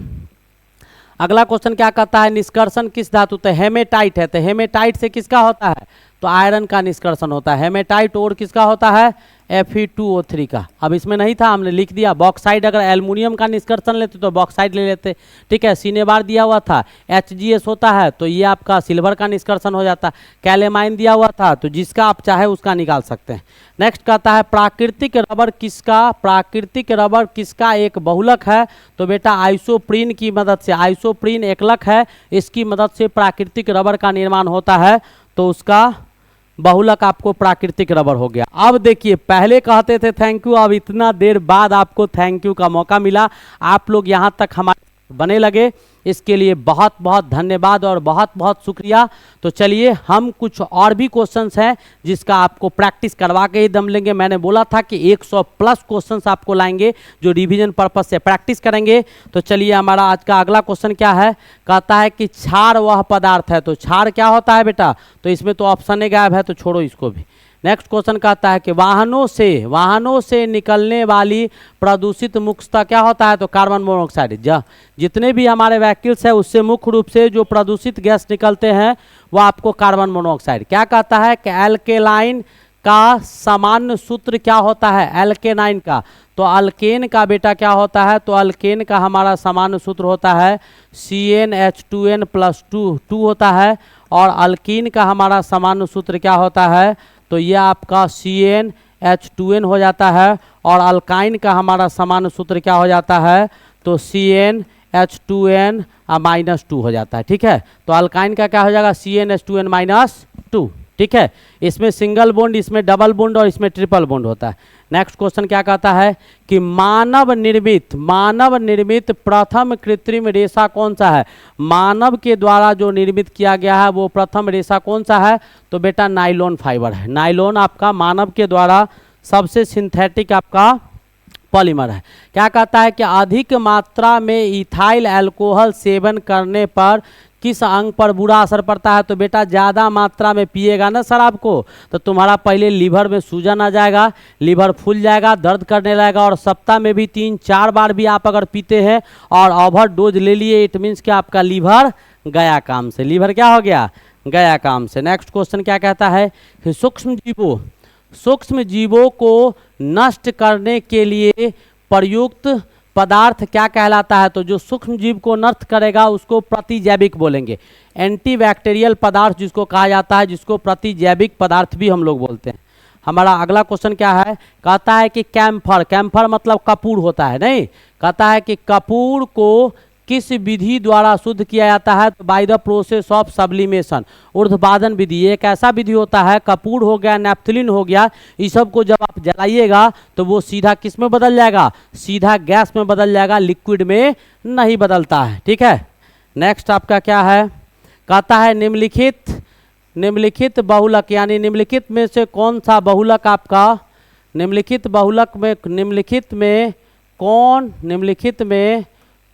अगला क्वेश्चन क्या कहता है? निष्कर्षण किस धातु? तो हेमेटाइट है, तो हेमेटाइट से किसका होता है? तो आयरन का निष्कर्षण होता है। हेमेटाइट और किसका होता है? Fe2O3 का। अब इसमें नहीं था, हमने लिख दिया। बॉक्साइड, अगर एल्युमिनियम का निष्कर्षण लेते तो बॉक्साइड ले लेते। ठीक है, सिनेबार दिया हुआ था, HGS होता है, तो ये आपका सिल्वर का निष्कर्षण हो जाता। कैलेमाइन दिया हुआ था, तो जिसका आप चाहे उसका निकाल सकते हैं। नेक्स्ट कहता है प्राकृतिक रबर किसका एक बहुलक है? तो बेटा आइसोप्रीन की मदद से, आइसोप्रीन एकलक है, इसकी मदद से प्राकृतिक रबर का निर्माण होता है, तो उसका बहुलक आपको प्राकृतिक रबर हो गया। अब देखिए, पहले कहते थे थैंक यू, अब इतना देर बाद आपको थैंक यू का मौका मिला, आप लोग यहाँ तक हमारे बने लगे, इसके लिए बहुत बहुत धन्यवाद और बहुत बहुत शुक्रिया। तो चलिए हम कुछ और भी क्वेश्चंस हैं जिसका आपको प्रैक्टिस करवा के ही दम लेंगे। मैंने बोला था कि 100 प्लस क्वेश्चंस आपको लाएंगे जो रिवीजन पर्पस से प्रैक्टिस करेंगे। तो चलिए हमारा आज का अगला क्वेश्चन क्या है? कहता है कि क्षार वह पदार्थ है। तो क्षार क्या होता है बेटा? तो इसमें तो ऑप्शन ही गायब है, तो छोड़ो इसको भी। नेक्स्ट क्वेश्चन कहता है कि वाहनों से निकलने वाली प्रदूषित मुख्यतः क्या होता है? तो कार्बन मोनोऑक्साइड। जितने भी हमारे व्हीकल्स है उससे मुख्य रूप से जो प्रदूषित गैस निकलते हैं वो आपको कार्बन मोनोऑक्साइड। क्या कहता है कि एल्केलाइन का सामान्य सूत्र क्या होता है? एल्केनाइन का। तो अल्केन का बेटा क्या होता है? तो अल्केन का हमारा सामान्य सूत्र होता है CnH2n+2 होता है। और अल्कीन का हमारा सामान्य सूत्र क्या होता है? तो ये आपका CnH2n हो जाता है। और अल्काइन का हमारा सामान्य सूत्र क्या हो जाता है? तो CnH2n-2 हो जाता है। ठीक है, तो अल्काइन का क्या हो जाएगा? CnH2n-2। ठीक है, इसमें सिंगल बॉन्ड, इसमें डबल बॉन्ड और इसमें ट्रिपल बॉन्ड होता है। नेक्स्ट क्वेश्चन क्या कहता है कि मानव निर्मित प्रथम कृत्रिम रेशा कौन सा है? मानव के द्वारा जो निर्मित किया गया है वो प्रथम रेशा कौन सा है? तो बेटा नाइलॉन फाइबर है। नाइलॉन आपका मानव के द्वारा सबसे सिंथेटिक आपका पॉलीमर है। क्या कहता है कि अधिक मात्रा में इथाइल अल्कोहल सेवन करने पर किस अंग पर बुरा असर पड़ता है? तो बेटा ज़्यादा मात्रा में पिएगा ना शराब को तो तुम्हारा पहले लीवर में सूजन आ जाएगा, लीवर फूल जाएगा, दर्द करने लगेगा। और सप्ताह में भी 3-4 बार भी आप अगर पीते हैं और ओवर डोज ले लिए, इट मीन्स कि आपका लीवर गया काम से। लीवर क्या हो गया? गया काम से। नेक्स्ट क्वेश्चन क्या कहता है कि सूक्ष्म जीवों को नष्ट करने के लिए प्रयुक्त पदार्थ क्या कहलाता है? तो जो सूक्ष्म जीव को नष्ट करेगा उसको प्रतिजैविक बोलेंगे। एंटीबैक्टीरियल पदार्थ जिसको कहा जाता है, जिसको प्रतिजैविक पदार्थ भी हम लोग बोलते हैं। हमारा अगला क्वेश्चन क्या है? कहता है कि कैम्फर मतलब कपूर होता है, नहीं, कहता है कि कपूर को किस विधि द्वारा शुद्ध किया जाता है? तो by the process of sublimation, ऊर्ध्वपादन विधि। एक ऐसा विधि होता है, कपूर हो गया, नैप्थलीन हो गया, इस सब को जब आप जलाइएगा तो वो सीधा किस में बदल जाएगा? सीधा गैस में बदल जाएगा, लिक्विड में नहीं बदलता है। ठीक है, नेक्स्ट आपका क्या है? कहता है निम्नलिखित बहुलक, यानी निम्नलिखित में से कौन सा बहुलक आपका निम्नलिखित में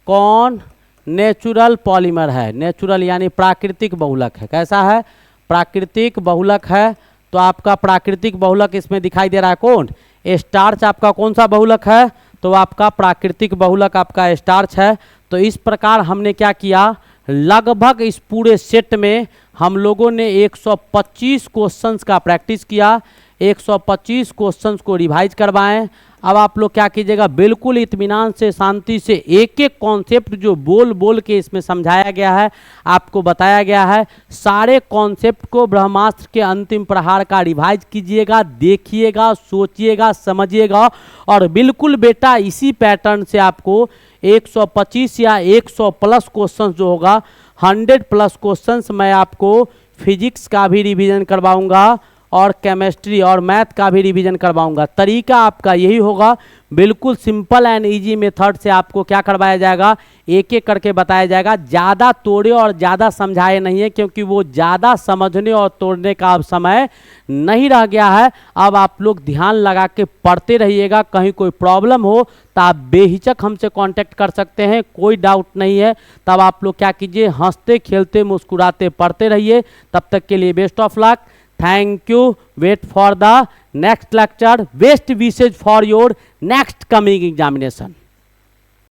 कौन नेचुरल पॉलीमर है? नेचुरल यानी प्राकृतिक बहुलक है। कैसा है? प्राकृतिक बहुलक है। तो आपका प्राकृतिक बहुलक इसमें दिखाई दे रहा है कौन? स्टार्च आपका कौन सा बहुलक है? तो आपका प्राकृतिक बहुलक आपका स्टार्च है। तो इस प्रकार हमने क्या किया? लगभग इस पूरे सेट में हम लोगों ने 125 क्वेश्चंस का प्रैक्टिस किया, 125 क्वेश्चंस को रिवाइज करवाएं। अब आप लोग क्या कीजिएगा, बिल्कुल इत्मीनान से, शांति से, एक एक कॉन्सेप्ट जो बोल बोल के इसमें समझाया गया है, आपको बताया गया है, सारे कॉन्सेप्ट को ब्रह्मास्त्र के अंतिम प्रहार का रिवाइज कीजिएगा, देखिएगा, सोचिएगा, समझिएगा। और बिल्कुल बेटा इसी पैटर्न से आपको 125 या 100 प्लस क्वेश्चंस जो होगा, 100 प्लस क्वेश्चंस मैं आपको फिजिक्स का भी रिवीजन करवाऊंगा और केमिस्ट्री और मैथ का भी रिवीजन करवाऊंगा। तरीका आपका यही होगा, बिल्कुल सिंपल एंड इजी मेथड से आपको क्या करवाया जाएगा, एक एक करके बताया जाएगा। ज़्यादा तोड़े और ज़्यादा समझाए नहीं है, क्योंकि वो ज़्यादा समझने और तोड़ने का अब समय नहीं रह गया है। अब आप लोग ध्यान लगा के पढ़ते रहिएगा। कहीं कोई प्रॉब्लम हो तो आप बेहिचक हमसे कांटेक्ट कर सकते हैं, कोई डाउट नहीं है। तब आप लोग क्या कीजिए, हंसते खेलते मुस्कुराते पढ़ते रहिए। तब तक के लिए best of luck, thank you, wait for the next lecture, best wishes for your next coming examination.